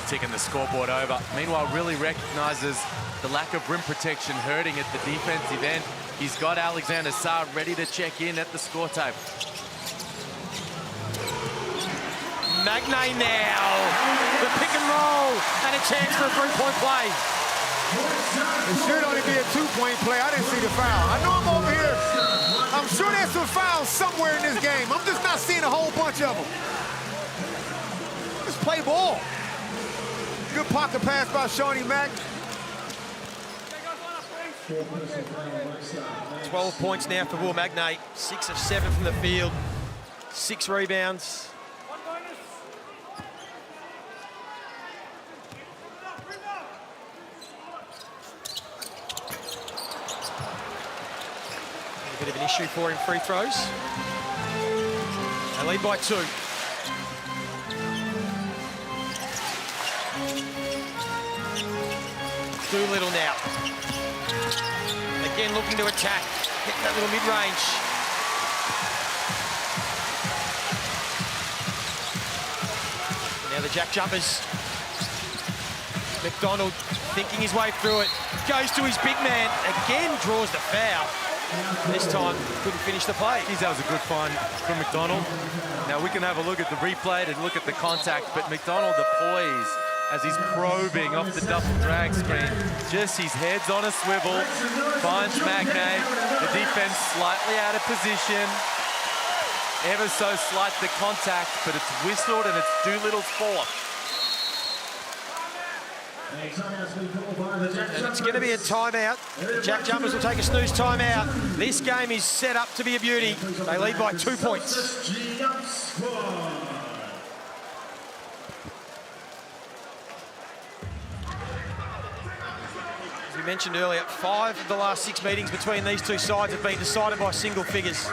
Ticking the scoreboard over. Meanwhile, really recognises the lack of rim protection hurting at the defensive end. He's got Alexander Sarr ready to check in at the score table. Magnay now. The pick and roll and a chance for a three-point play. It should only be a two-point play. I didn't see the foul. I know I'm over here. I'm sure there's some fouls somewhere in this game. I'm just not seeing a whole bunch of them. Just play ball. Good pocket pass by Shawnee Mack. 12 points now for Will Magnay. 6 of 7 from the field. 6 rebounds. A bit of an issue for him, free throws. They lead by 2. Doolittle now. Again looking to attack. Get that little mid-range. Now the JackJumpers. McDonald thinking his way through it. Goes to his big man. Again draws the foul. This time couldn't finish the play. Geez, that was a good find from McDonald. Now we can have a look at the replay and look at the contact, but McDonald, the poise as he's probing off the double drag screen. Just his head's on a swivel, finds Magnay. The defense slightly out of position. Ever so slight the contact, but it's whistled and it's Doolittle's fourth. And it's going to be a timeout. The Jack Jumpers will take a snooze timeout. This game is set up to be a beauty. They lead by 2 points. As we mentioned earlier, 5 of the last 6 meetings between these two sides have been decided by single figures.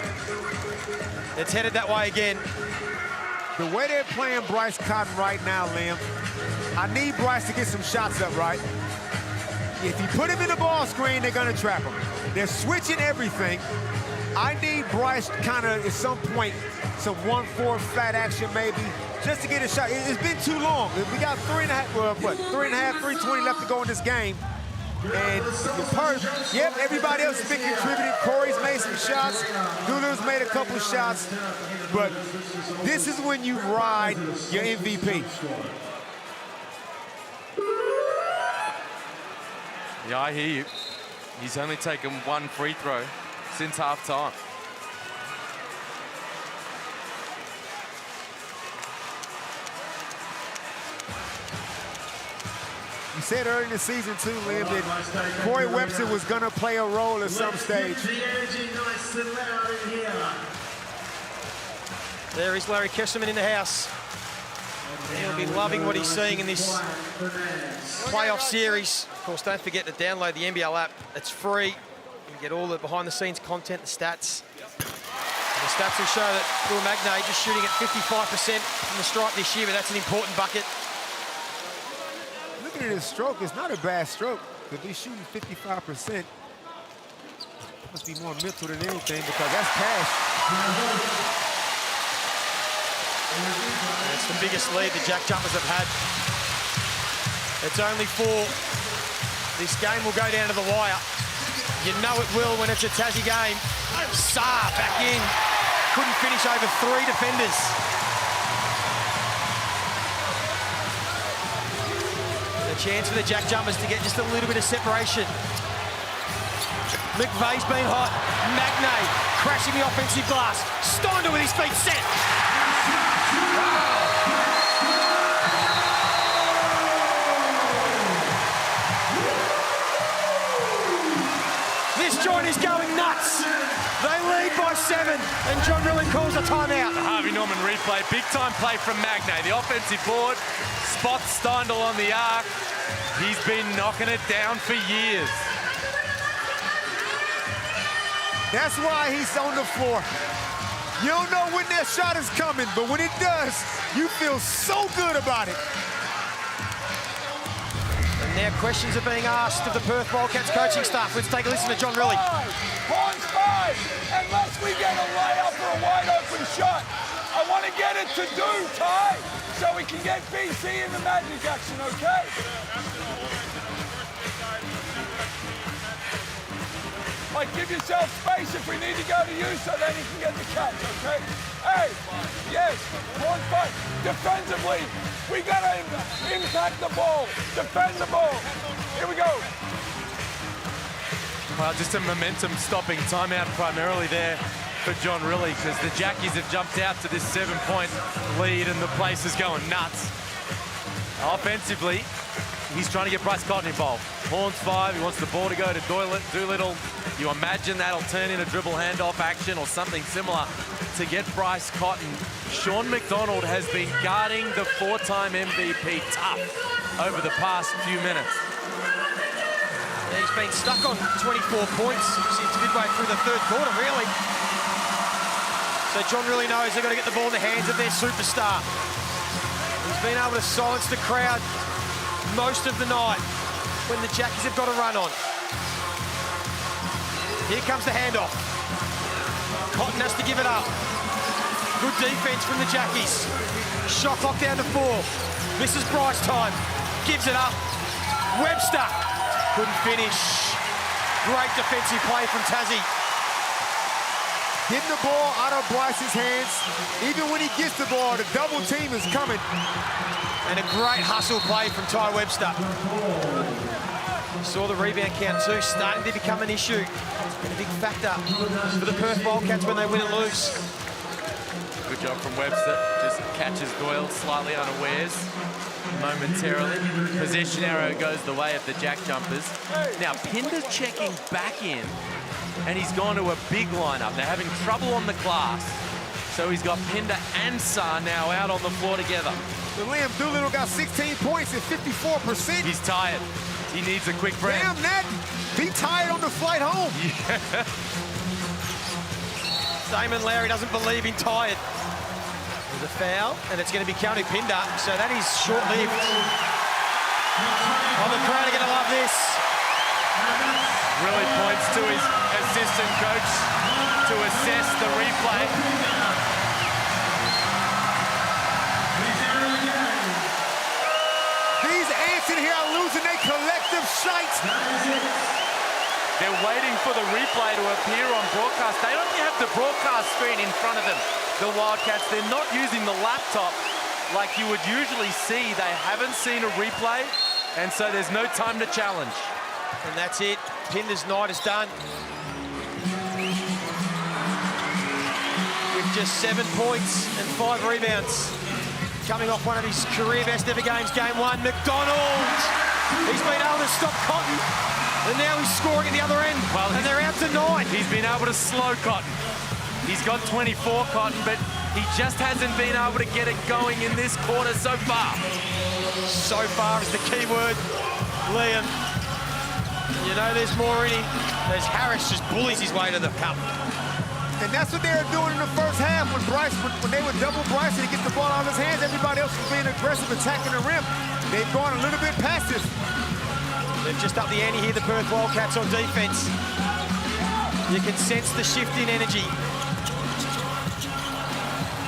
It's headed that way again. The way they're playing Bryce Cotton right now, Liam, I need Bryce to get some shots up, right? If you put him in the ball screen, they're gonna trap him. They're switching everything. I need Bryce kind of, at some point, some 1-4 flat action maybe, just to get a shot. It's been too long. We got 3.20 left to go in this game. And the Perth, yep, everybody else has been contributing. Corey's made some shots. Doolittle's made a couple shots. But this is when you ride your MVP. Yeah, I hear you. He's only taken 1 free throw since half-time. You said early in the season, too, Liam, that Corey Webster was going to play a role at some stage. There is Larry Kesselman in the house. He'll be loving what he's seeing in this playoff series. Of course, don't forget to download the NBL app. It's free. You get all the behind-the-scenes content, the stats. And the stats will show that Will Magnay just shooting at 55% from the stripe this year, but that's an important bucket. Looking at his stroke, it's not a bad stroke. To be shooting 55%, must be more mental than anything, because that's cash. It's the biggest lead the Jack Jumpers have had. It's only 4. This game will go down to the wire. You know it will when it's a Tassie game. Saar back in. Couldn't finish over 3 defenders. A chance for the Jack Jumpers to get just a little bit of separation. McVeigh's been hot. Magnay crashing the offensive glass. Steindl with his feet set. This joint is going nuts. They lead by 7, and John Riley calls a timeout. The Harvey Norman replay, big time play from Magnay. The offensive board spots Steindl on the arc. He's been knocking it down for years. That's why he's on the floor. You don't know when that shot is coming, but when it does, you feel so good about it. And now questions are being asked of the Perth Wildcats coaching staff. Let's take a listen to John Riley. Horns 5, unless we get a layup or a wide open shot. I want to get it to Ty, so we can get BC in the magic action, okay? Like, give yourself space if we need to go to you so then he can get the catch, okay? Hey, yes, Horns 5. Defensively, we got to impact the ball. Defend the ball. Here we go. Well, just a momentum-stopping timeout primarily there for John Riley, because the Jackies have jumped out to this 7-point lead and the place is going nuts. Offensively, he's trying to get Bryce Cotton involved. Horns 5, he wants the ball to go to Doolittle. You imagine that'll turn in a dribble handoff action or something similar to get Bryce Cotton. Sean McDonald has been guarding the 4-time MVP tough over the past few minutes. He's been stuck on 24 points since midway through the 3rd quarter, really. So John really knows they've got to get the ball in the hands of their superstar. He's been able to silence the crowd most of the night when the Jackies have got a run on. Here comes the handoff. Cotton has to give it up. Good defense from the Jackies. Shot clock down to 4. This is Bryce time. Gives it up. Webster couldn't finish. Great defensive play from Tassie. Getting the ball out of Bryce's hands. Even when he gets the ball, the double team is coming. And a great hustle play from Ty Webster. Saw the rebound count too, starting to become an issue. And a big factor for the Perth Wildcats when they win and lose. job from Webster. Just catches Doyle slightly unawares momentarily. Possession arrow goes the way of the Jack Jumpers. Now, Pinder's checking back in, and he's gone to a big lineup. They're having trouble on the glass. So he's got Pinder and Saar now out on the floor together. The Liam Doolittle got 16 points at 54%. He's tired. He needs a quick break. Damn, Nat. He tired on the flight home. Yeah. Damon Lowry doesn't believe in tired. There's a foul, and it's going to be Keanu Pinder, so that is short-lived. Oh, the crowd are going to love this. Really points to his assistant coach to assess the replay. These ants in here are losing their collective sight. They're waiting for the replay to appear on broadcast. They only have the broadcast screen in front of them, the Wildcats. They're not using the laptop like you would usually see. They haven't seen a replay, and so there's no time to challenge. And that's it. Pinder's night is done. With just 7 points and 5 rebounds. Coming off one of his career best ever games, game 1, McDonald. He's been able to stop Cotton, and now he's scoring at the other end, and they're out to 9. He's been able to slow Cotton. He's got 24 Cotton, but he just hasn't been able to get it going in this quarter so far. So far is the key word, Liam. You know there's more in him. As Harris just bullies his way to the cup. And that's what they were doing in the first half when they would double Bryce and he gets the ball out of his hands. Everybody else was being aggressive, attacking the rim. They've gone a little bit passive. They've just upped the ante here, the Perth Wildcats on defense. You can sense the shift in energy.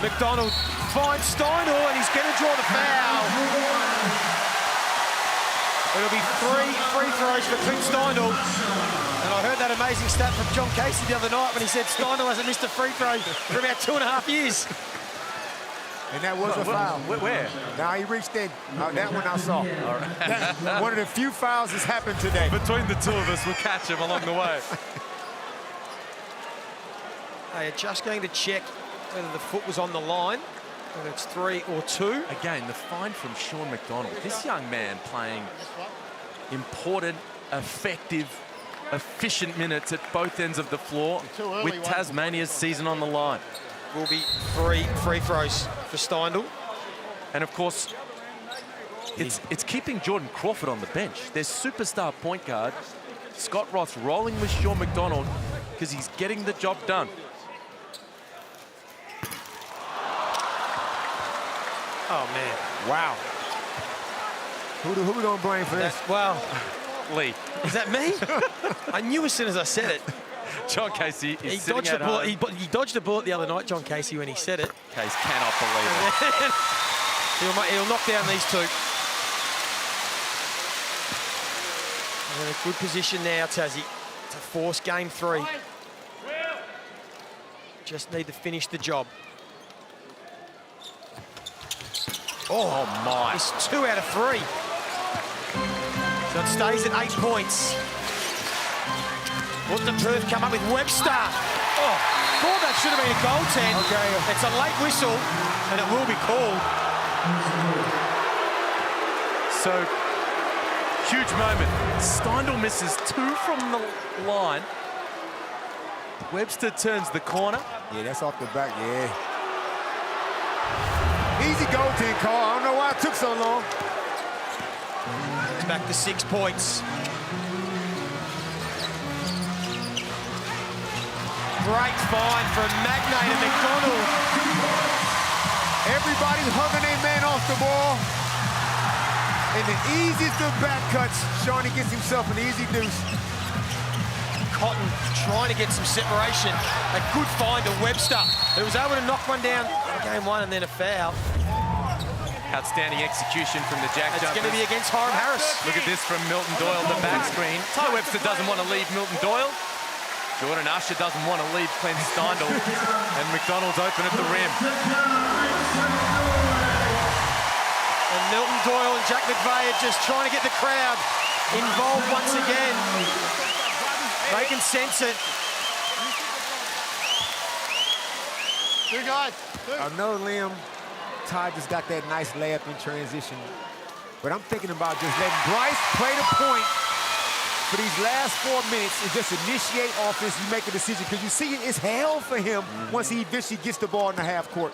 McDonald finds Steindl, and he's going to draw the foul. It'll be 3 free throws for Clint Steindl. And I heard that amazing stat from John Casey the other night when he said Steindl hasn't missed a free throw for about 2.5 years. And that was a foul. Where? Now he reached in. That one I saw. All right. One of the few fouls that's happened today. Between the two of us, we'll catch him along the way. They are just going to check whether the foot was on the line, whether it's 3 or 2. Again, the find from Sean McDonald. This young man playing important, effective, efficient minutes at both ends of the floor with Tasmania's season on the line. Will be 3 free throws for Steindl. And of course, it's keeping Jordan Crawford on the bench. Their superstar point guard, Scott Ross, rolling with Sean McDonald because he's getting the job done. Oh, man. Wow. Who we going to blame for this? Well, Lee. Is that me? I knew as soon as I said it. John Casey is sitting dodged at a bullet. home. He dodged a bullet the other night, John Casey, when he said it. Case cannot believe it. He'll knock down these 2. They're in a good position now, Tassie, to force game 3. Just need to finish the job. Oh my. It's 2 out of 3. So it stays at 8 points. What did Perth come up with? Webster. Oh, thought that should have been a goaltend. Okay. It's a late whistle, and it will be called. So, huge moment. Steindl misses 2 from the line. Webster turns the corner. Yeah, that's off the back, yeah. Easy goaltend call. I don't know why it took so long. It's back to 6 points. Great find from Magnay to McDonald. Everybody's hugging their man off the ball. And the easiest of back cuts, Shawnee gets himself an easy deuce. Cotton trying to get some separation. A good find to Webster, who was able to knock one down in game 1 and then a foul. Outstanding execution from the Jack Jumpers. It's going to be against Hiram Harris. Look at this from Milton Doyle, the back screen. Ty Webster doesn't want to leave Milton Doyle. Jordan Usher doesn't want to leave Clint Steindl. And McDonald's open at the rim. And Milton Doyle and Jack McVeigh are just trying to get the crowd involved once again. They can sense it. Good guys. I know, Liam, Ty just got that nice layup in transition. But I'm thinking about just letting Bryce play the point for these last 4 minutes and just initiate offense. You make a decision because you see it's hell for him once he eventually gets the ball in the half court.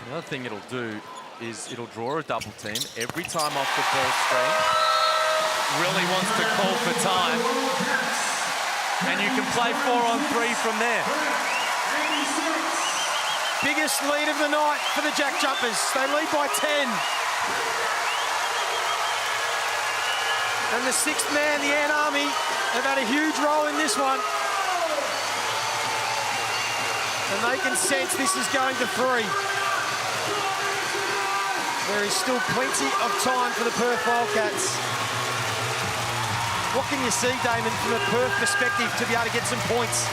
The other thing it'll do is it'll draw a double team every time off the ball screen. Really wants to call for time. And you can play 4-on-3 from there. Biggest lead of the night for the JackJumpers. They lead by 10. And the sixth man, the Ant Army, have had a huge role in this one. And they can sense this is going to 3. There is still plenty of time for the Perth Wildcats. What can you see, Damon, from a Perth perspective to be able to get some points?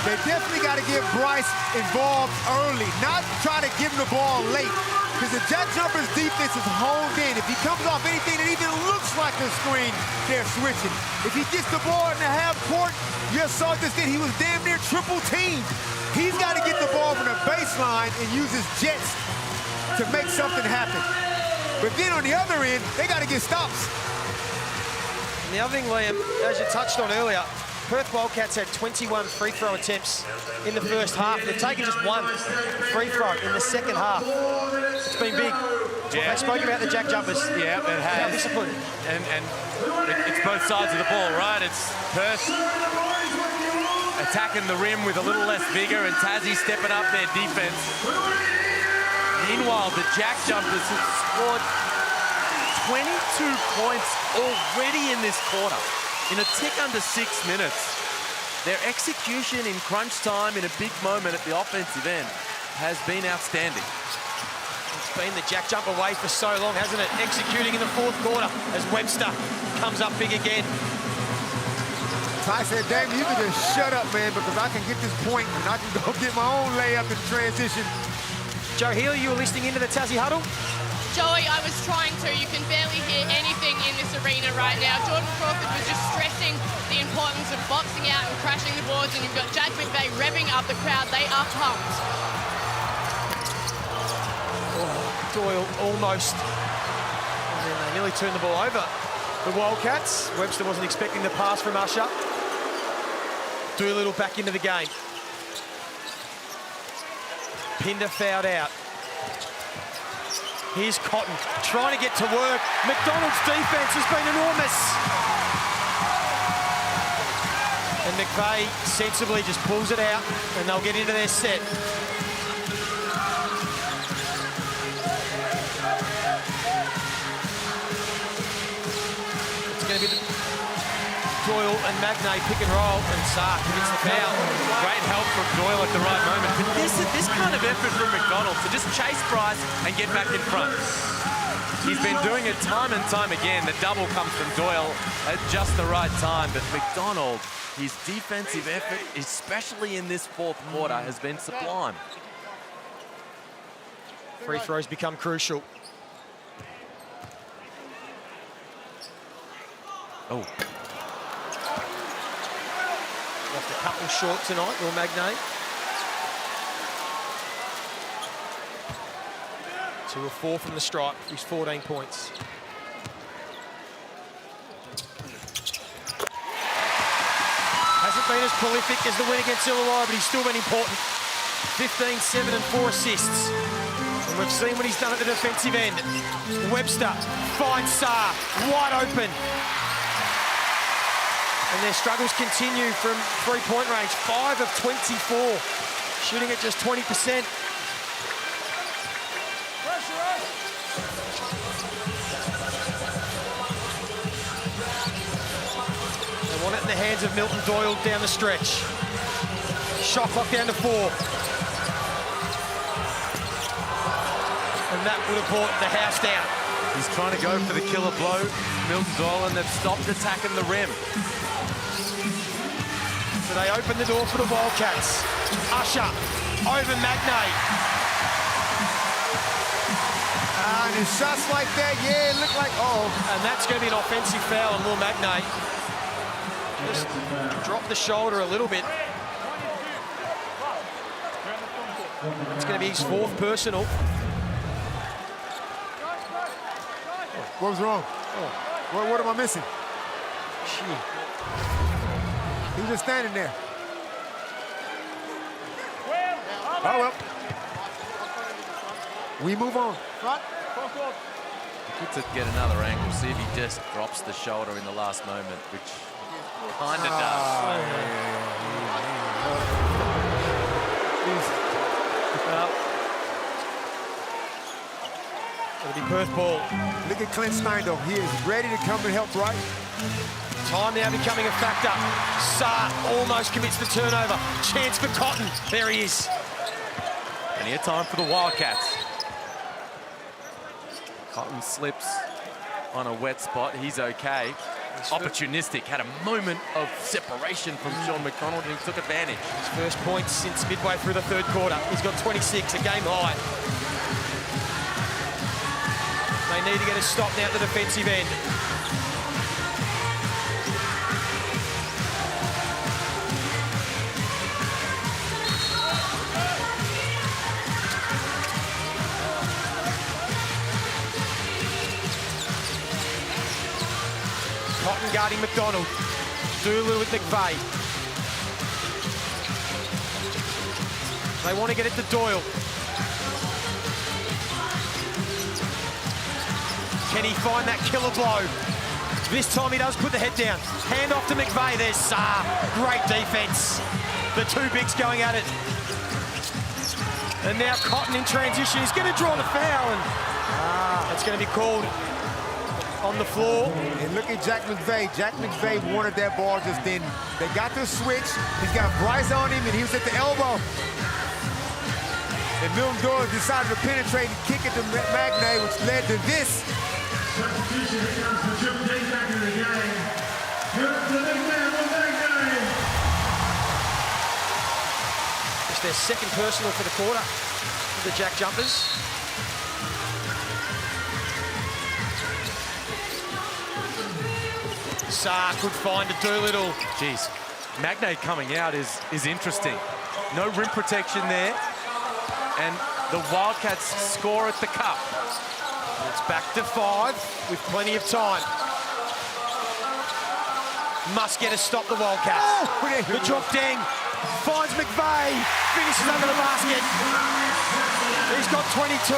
They definitely got to get Bryce involved early, not try to give him the ball late, because the JackJumpers defense is honed in. If he comes off anything that even looks like a screen, they're switching. If he gets the ball in the half court, you saw just then he was damn near triple teamed. He's got to get the ball from the baseline and use his jets to make something happen. But then on the other end, they got to get stops. And the other thing, Liam, as you touched on earlier, Perth Wildcats had 21 free throw attempts in the first half. They've taken just 1 free throw in the second half. It's been big. Yeah. They spoke about the JackJumpers. Yeah, it has. How disciplined. And it's both sides of the ball, right? It's Perth attacking the rim with a little less vigor and Tassie stepping up their defense. Meanwhile, the JackJumpers have scored 22 points already in this quarter. In a tick under 6 minutes. Their execution in crunch time in a big moment at the offensive end has been outstanding. It's been the JackJumper way for so long, hasn't it? Executing in the fourth quarter as Webster comes up big again. Ty said, Damon, you can just shut up, man, because I can get this point and I can go get my own layup in transition. Joe Healy, you were listening into the Tassie huddle? Joey, I was trying to. You can barely hear anything in this arena right now. Jordan Crawford was just stressing the importance of boxing out and crashing the boards, and you've got Jack McVeigh revving up the crowd. They are pumped. Oh, Doyle almost. And then they nearly turned the ball over. The Wildcats. Webster wasn't expecting the pass from Usher. Doolittle back into the game. Pinder fouled out. Here's Cotton, trying to get to work. McDonald's defense has been enormous. And McVeigh sensibly just pulls it out, and they'll get into their set. It's going to be the Doyle and Magnay pick and roll, and Sark gets the foul. Great help from Doyle at the right moment. But this kind of effort from McDonald to just chase Bryce and get back in front. He's been doing it time and time again. The double comes from Doyle at just the right time. But McDonald, his defensive effort, especially in this fourth quarter, has been sublime. Free throws become crucial. Oh. Left a couple short tonight, Will Magnay. 2 of 4 from the stripe. He's 14 points. Hasn't been as prolific as the win against Illawarra, but he's still been important. 15, 7 and 4 assists. And we've seen what he's done at the defensive end. Webster finds Sarr, wide open. And their struggles continue from three-point range. 5 of 24, shooting at just 20%. They want it in the hands of Milton Doyle down the stretch. Shot clock down to 4. And that would have brought the house down. He's trying to go for the killer blow, Milton Doyle, and they've stopped attacking the rim. So they open the door for the Wildcats. Usher over Magnay. And his shots like that, yeah, it looked like, And that's going to be an offensive foul on Will Magnay. Just drop the shoulder a little bit. It's going to be his 4th personal. What was wrong? What am I missing? He was just standing there. Oh, well. We move on. Good to get another angle, see if he just drops the shoulder in the last moment, which kind of does. It'll be Perth ball. Look at Clint Steindl. He is ready to come and help right. Time now becoming a factor. Saar almost commits the turnover. Chance for Cotton. There he is. Plenty of time for the Wildcats. Cotton slips on a wet spot. He's okay. Opportunistic. Had a moment of separation from Sean McDonald and he took advantage. His first points since midway through the 3rd quarter. He's got 26, a game high. They need to get a stop now at the defensive end. Cotton guarding McDonald. Doolittle with McVeigh. They want to get it to Doyle. Can he find that killer blow? This time he does put the head down. Hand off to McVeigh. There's Saar. Great defense. The 2 bigs going at it. And now Cotton in transition. He's going to draw the foul. And that's going to be called on the floor. And look at Jack McVeigh. Jack McVeigh wanted that ball just then. They got the switch. He's got Bryce on him, and he was at the elbow. And Milton Doyle decided to penetrate and kick it to Magnay, which led to this. Substitution comes for Jim Day back in the game. Here's the big man on Magnay. It's their 2nd personal for the quarter. The JackJumpers. Saar could find a Doolittle. Jeez, Magnay coming out is interesting. No rim protection there. And the Wildcats score at the cup. It's back to 5 with plenty of time. Must get a stop, the Wildcats. The drop dang finds McVeigh. Finishes under the basket. He's got 22.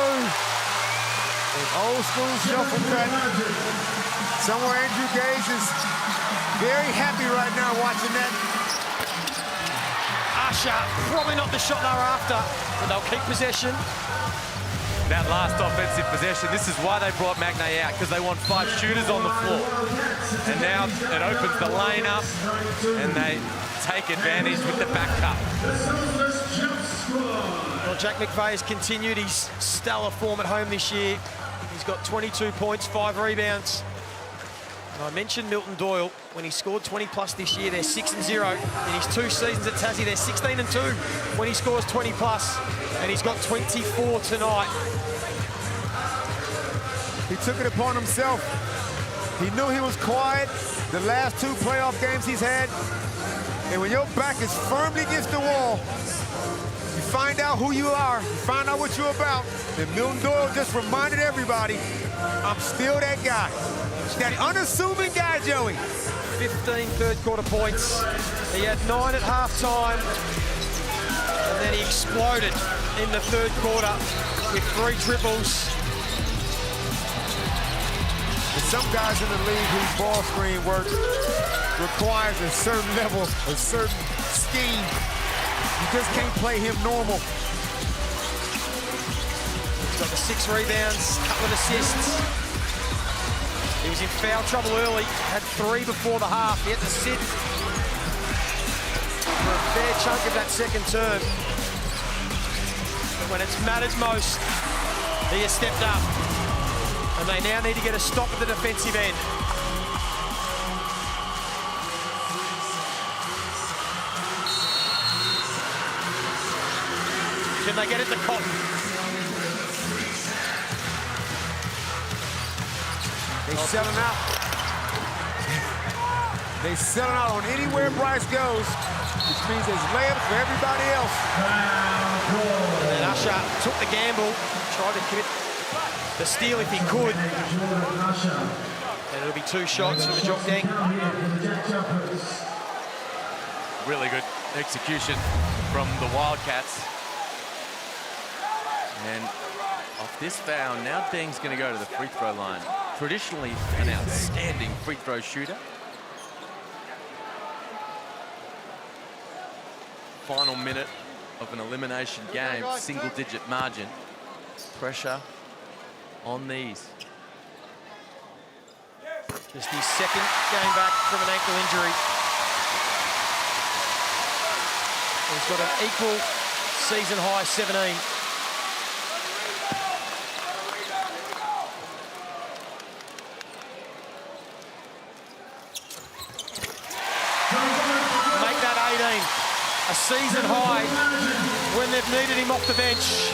Old school shuffle cut. Somewhere Andrew Gaze is very happy right now watching that. Usher, probably not the shot they were after, but they'll keep possession. That last offensive possession, this is why they brought Magnay out, because they want 5 shooters on the floor. And now it opens the lane up, and they take advantage with the back cut. Well, Jack McVeigh has continued his stellar form at home this year. He's got 22 points, 5 rebounds. And I mentioned Milton Doyle. When he scored 20+ this year, they're 6-0. In his 2 seasons at Tassie, they're 16-2 when he scores 20+. And he's got 24 tonight. He took it upon himself. He knew he was quiet the last 2 playoff games he's had. And when your back is firmly against the wall, you find out who you are, you find out what you're about. And Milton Doyle just reminded everybody, I'm still that guy. That unassuming guy, Joey. 15 third quarter points. He had 9 at halftime. And then he exploded in the 3rd quarter with 3 triples. There's some guys in the league whose ball screen work requires a certain level, a certain scheme. You just can't play him normal. He's got the 6 rebounds, couple of assists. He was in foul trouble early, had 3 before the half. He had to sit for a fair chunk of that 2nd term. But when it's mattered most, he has stepped up. And they now need to get a stop at the defensive end. Can they get it to Cotton? They selling out. They selling out on anywhere Bryce goes, which means there's layups for everybody else. And then Usher took the gamble, tried to commit the steal if he could. And it'll be 2 shots for the Jock Dang. Really good execution from the Wildcats. And off this foul, now Deng's going to go to the free throw line. Traditionally an outstanding free throw shooter. Final minute of an elimination game, single-digit margin. Pressure on these. Just his second game back from an ankle injury. He's got an equal season high 17. Make that 18. A season high when they've needed him off the bench.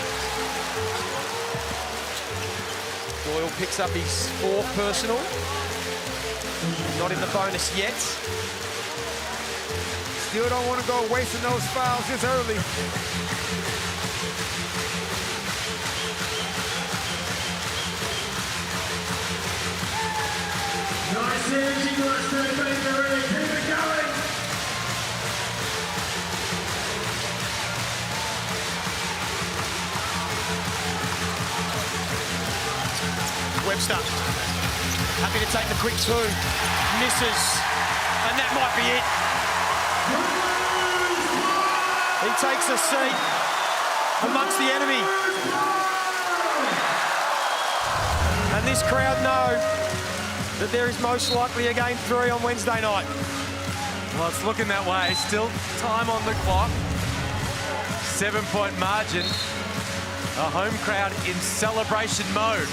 Doyle picks up his 4th personal. Not in the bonus yet. Still don't want to go wasting those fouls this early. Nice energy, nice movement, keep it going. Webster, happy to take the quick 2, misses, and that might be it. He takes a seat amongst the enemy. And this crowd know that there is most likely a game 3 on Wednesday night. Well, it's looking that way. Still time on the clock. 7-point margin. A home crowd in celebration mode.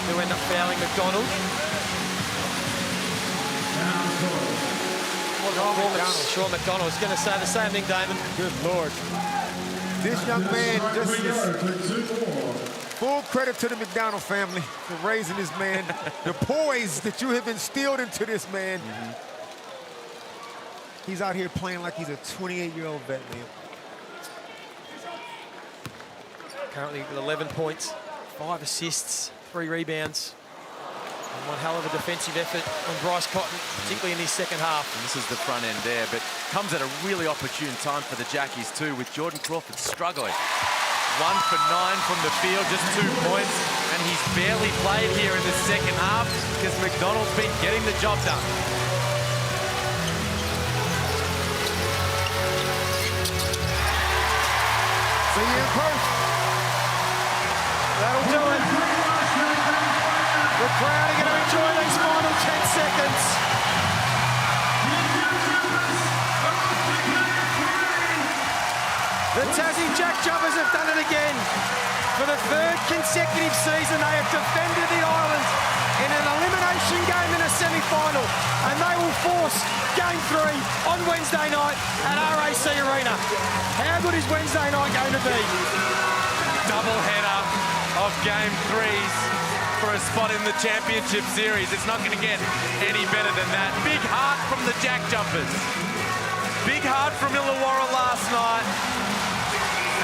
Who end up fouling McDonald. Sean McDonald. I was going to say the same thing, Damon. Good Lord. This young man just is full credit to the McDonald family for raising this man. The poise that you have instilled into this man. He's out here playing like he's a 28-year-old vet, man. Currently with 11 points, 5 assists, 3 rebounds. And one hell of a defensive effort on Bryce Cotton, particularly in his second half. And this is the front end there, but comes at a really opportune time for the Jackies too, with Jordan Crawford struggling. 1 for 9 from the field, just 2 points, and he's barely played here in the second half because McDonald's been getting the job done. See you in Perth. That'll do it. The crowd are going to enjoy these final 10 seconds. The Tassie JackJumpers have done it again. For the 3rd consecutive season, they have defended the island in an elimination game in a semi-final, and they will force Game 3 on Wednesday night at RAC Arena. How good is Wednesday night going to be? Double header of Game 3s for a spot in the championship series. It's not going to get any better than that. Big heart from the JackJumpers. Big heart from Illawarra last night.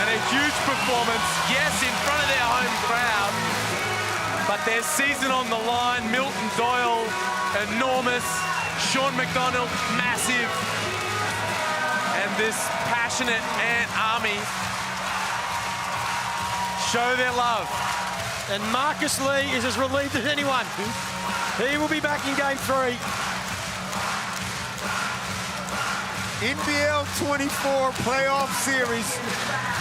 And a huge performance, yes, in front of their home crowd. But their season on the line. Milton Doyle, enormous. Sean McDonald, massive. And this passionate Ant Army show their love. And Marcus Lee is as relieved as anyone. He will be back in Game 3. NBL24 playoff series.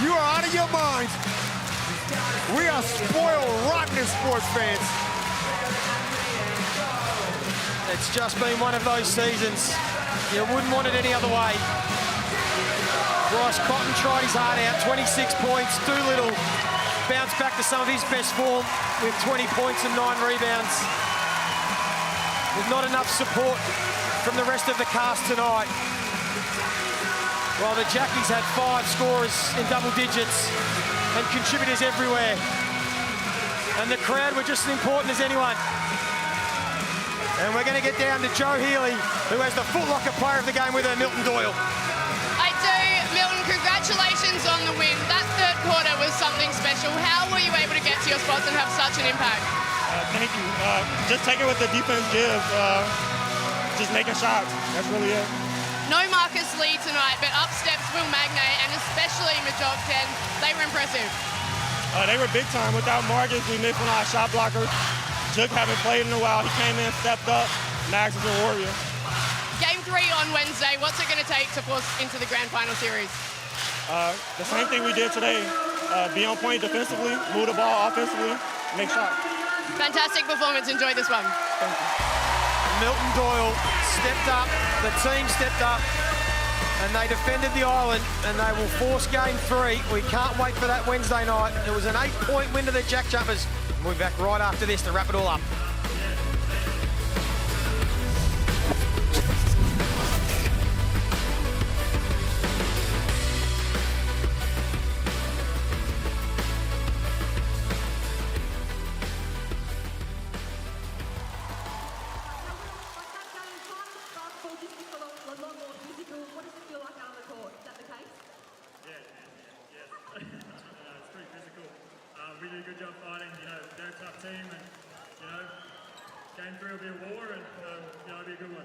You are out of your mind. We are spoiled rotten as sports fans. It's just been one of those seasons. You wouldn't want it any other way. Bryce Cotton tried his heart out, 26 points. Doolittle bounced back to some of his best form with 20 points and 9 rebounds. With not enough support from the rest of the cast tonight. While the Jackies had 5 scorers in double digits. and contributors everywhere. And the crowd were just as important as anyone. And we're going to get down to Joe Healy, who has the Foot Locker player of the game with her, Milton Doyle. I do. Milton, congratulations on the win. That third quarter was something special. How were you able to get to your spots and have such an impact? Thank you. Just taking what the defense gives, just making shots. That's really it. No Marcus Lee tonight, but up steps Will Magnay and especially Majok 10. They were impressive. They were big time. Without Marcus, we missed one of our shot blockers. Jook haven't played in a while. He came in, stepped up. Max is a warrior. Game 3 on Wednesday. What's it going to take to force into the grand final series? The same thing we did today. Be on point defensively, move the ball offensively, make shots. Fantastic performance. Enjoy this one. Thank you. Milton Doyle stepped up, the team stepped up, and they defended the island, and they will force game 3. We can't wait for that Wednesday night. It was an 8-point win to the JackJumpers. We'll be back right after this to wrap it all up. We did a good job fighting. They're a tough team, and game 3 will be a war, and it'll be a good one.